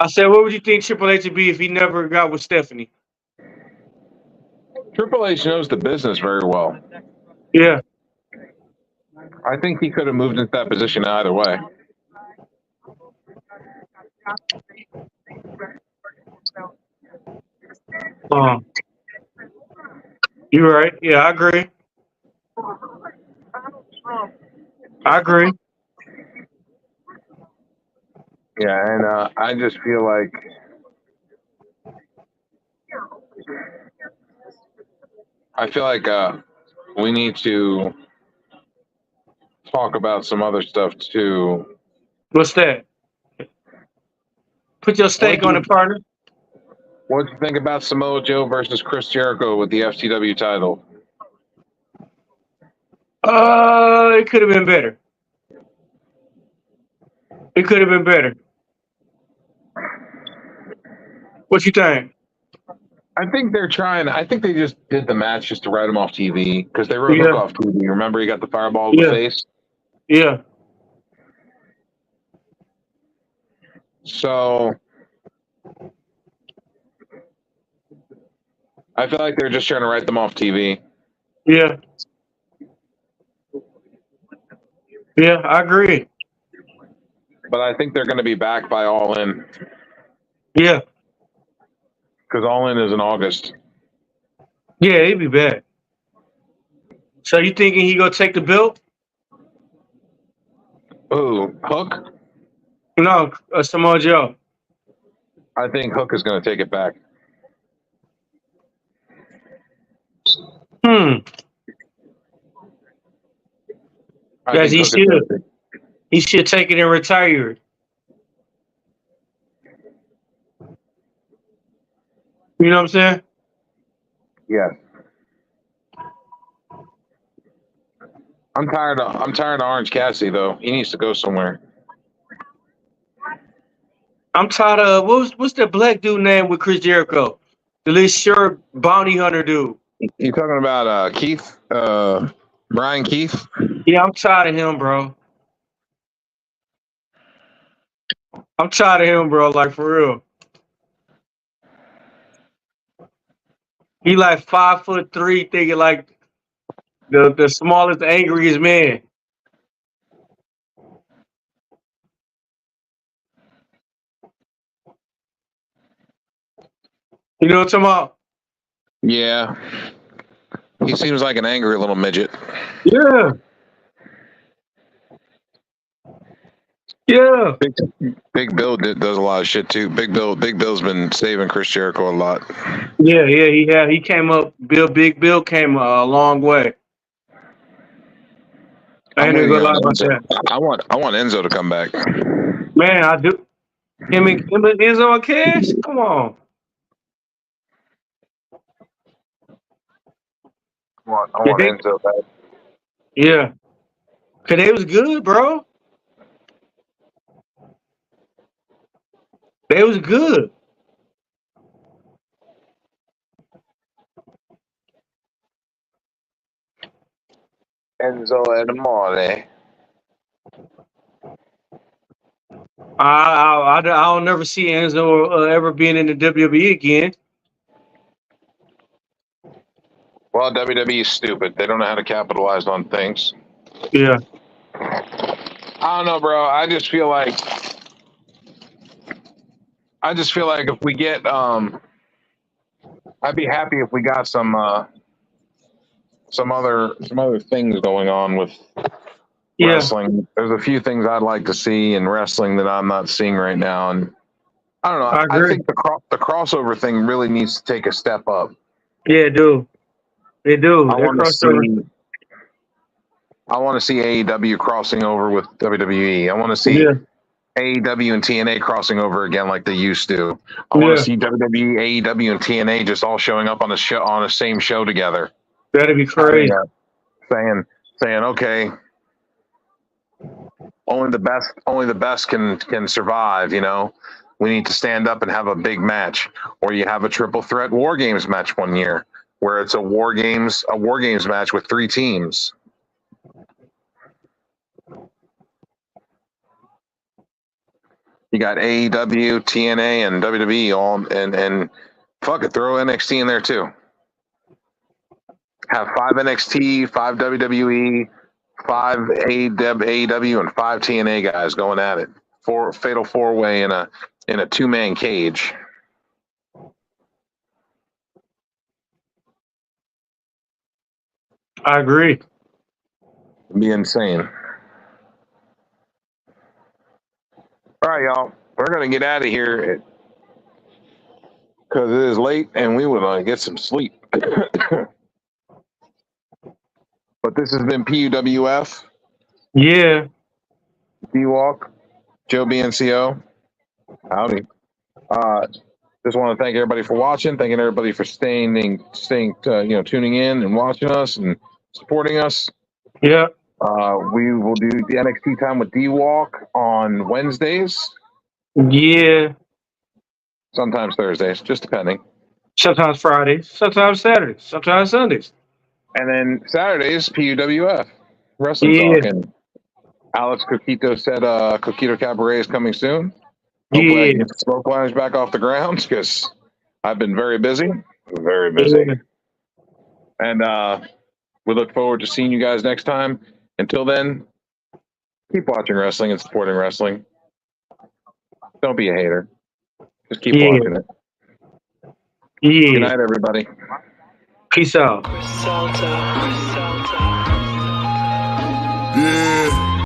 I said, what would you think Triple H would be if he never got with Stephanie? Triple H knows the business very well. Yeah. I think he could have moved into that position either way. You're right. Yeah, I agree. I agree. Yeah, and I just feel like we need to talk about some other stuff too. What's that? Put your What stake do on you it, partner. what do you think about Samoa Joe versus Chris Jericho with the FTW title? It could have been better. It could have been better. What you think? I think they're trying. I think they just did the match just to write him off TV because they wrote Hook Yeah, off TV. Remember, he got the fireball to the yeah, face. yeah. So I feel like they're just trying to write them off TV. Yeah, yeah, I agree. But I think they're going to be back by All In Yeah, because All In is in August. yeah, he'd be back. So you thinking he gonna take the belt? Ooh, Hook. No, Samoa Joe. I think Hook is going to take it back. Hmm. I Guys, think he Hook is going should. to take. He should take it and retire it. You know what I'm saying? Yeah. I'm tired of Orange Cassidy though. He needs to go somewhere. I'm tired of what's that black dude name with Chris Jericho? The little short bounty hunter dude. You talking about Keith? Brian Keith? Yeah, I'm tired of him, bro. I'm tired of him, bro. Like for real. He like 5'3", thinking like the smallest, angriest man. You know what I'm talking about? Yeah. He seems like an angry little midget. Yeah, yeah, Big Bill does a lot of shit too. Big Bill's been saving Chris Jericho a lot. yeah, yeah. He came up. Big Bill came a long way. I I'm ain't with even you gonna lie on about Enzo. that. I want Enzo to come back. Man, I do. Him and Enzo and Cash? Come on. I Yeah, want Enzo back. yeah. Cause they was good, bro. They was good. Enzo and Amore. I'll never see Enzo ever being in the WWE again. Well, WWE is stupid. They don't know how to capitalize on things. Yeah, I don't know, bro. I just feel like if we get I'd be happy if we got some other things going on with yeah. wrestling. There's a few things I'd like to see in wrestling that I'm not seeing right now, and I don't know. I I agree. think the crossover thing really needs to take a step up. Yeah, do. They do. I They're want to crossover. see I want to see AEW crossing over with WWE. I want to see Yeah, AEW and TNA crossing over again like they used to. I want yeah. to see WWE, AEW, and TNA just all showing up on the same show together. That'd be Having crazy. saying okay, only the best can survive. You know, we need to stand up and have a big match, or you have a triple threat war games match one year where it's a war games match with three teams. You got AEW, TNA, and WWE all, and fuck it, throw NXT in there too. Have 5 NXT, 5 WWE, 5 AEW, and 5 TNA guys going at it. Fatal 4-way in a 2-man cage. I agree. It'd be insane. All right, y'all. We're gonna get out of here because it is late and we would get some sleep. But this has been PUWF, Yeah. D-Walk, Joe BNCO. Howdy. Just want to thank everybody for watching. Thanking everybody for staying, tuning in and watching us and supporting us. Yeah. We will do the NXT time with D-Walk on Wednesdays, Yeah. sometimes Thursdays, just depending. Sometimes Fridays, sometimes Saturdays, sometimes Sundays. And then Saturdays, PUWF, Wrestling Yeah. Talk. And Alex Coquito said Coquito Cabaret is coming soon. Hopefully I Yeah. can get the Smoke Lounge back off the ground because I've been very busy. Very busy. Yeah. And we look forward to seeing you guys next time. Until then, keep watching wrestling and supporting wrestling. Don't be a hater. Just keep Yeah. watching it. Yeah. Good night, everybody. Peace out. Yeah.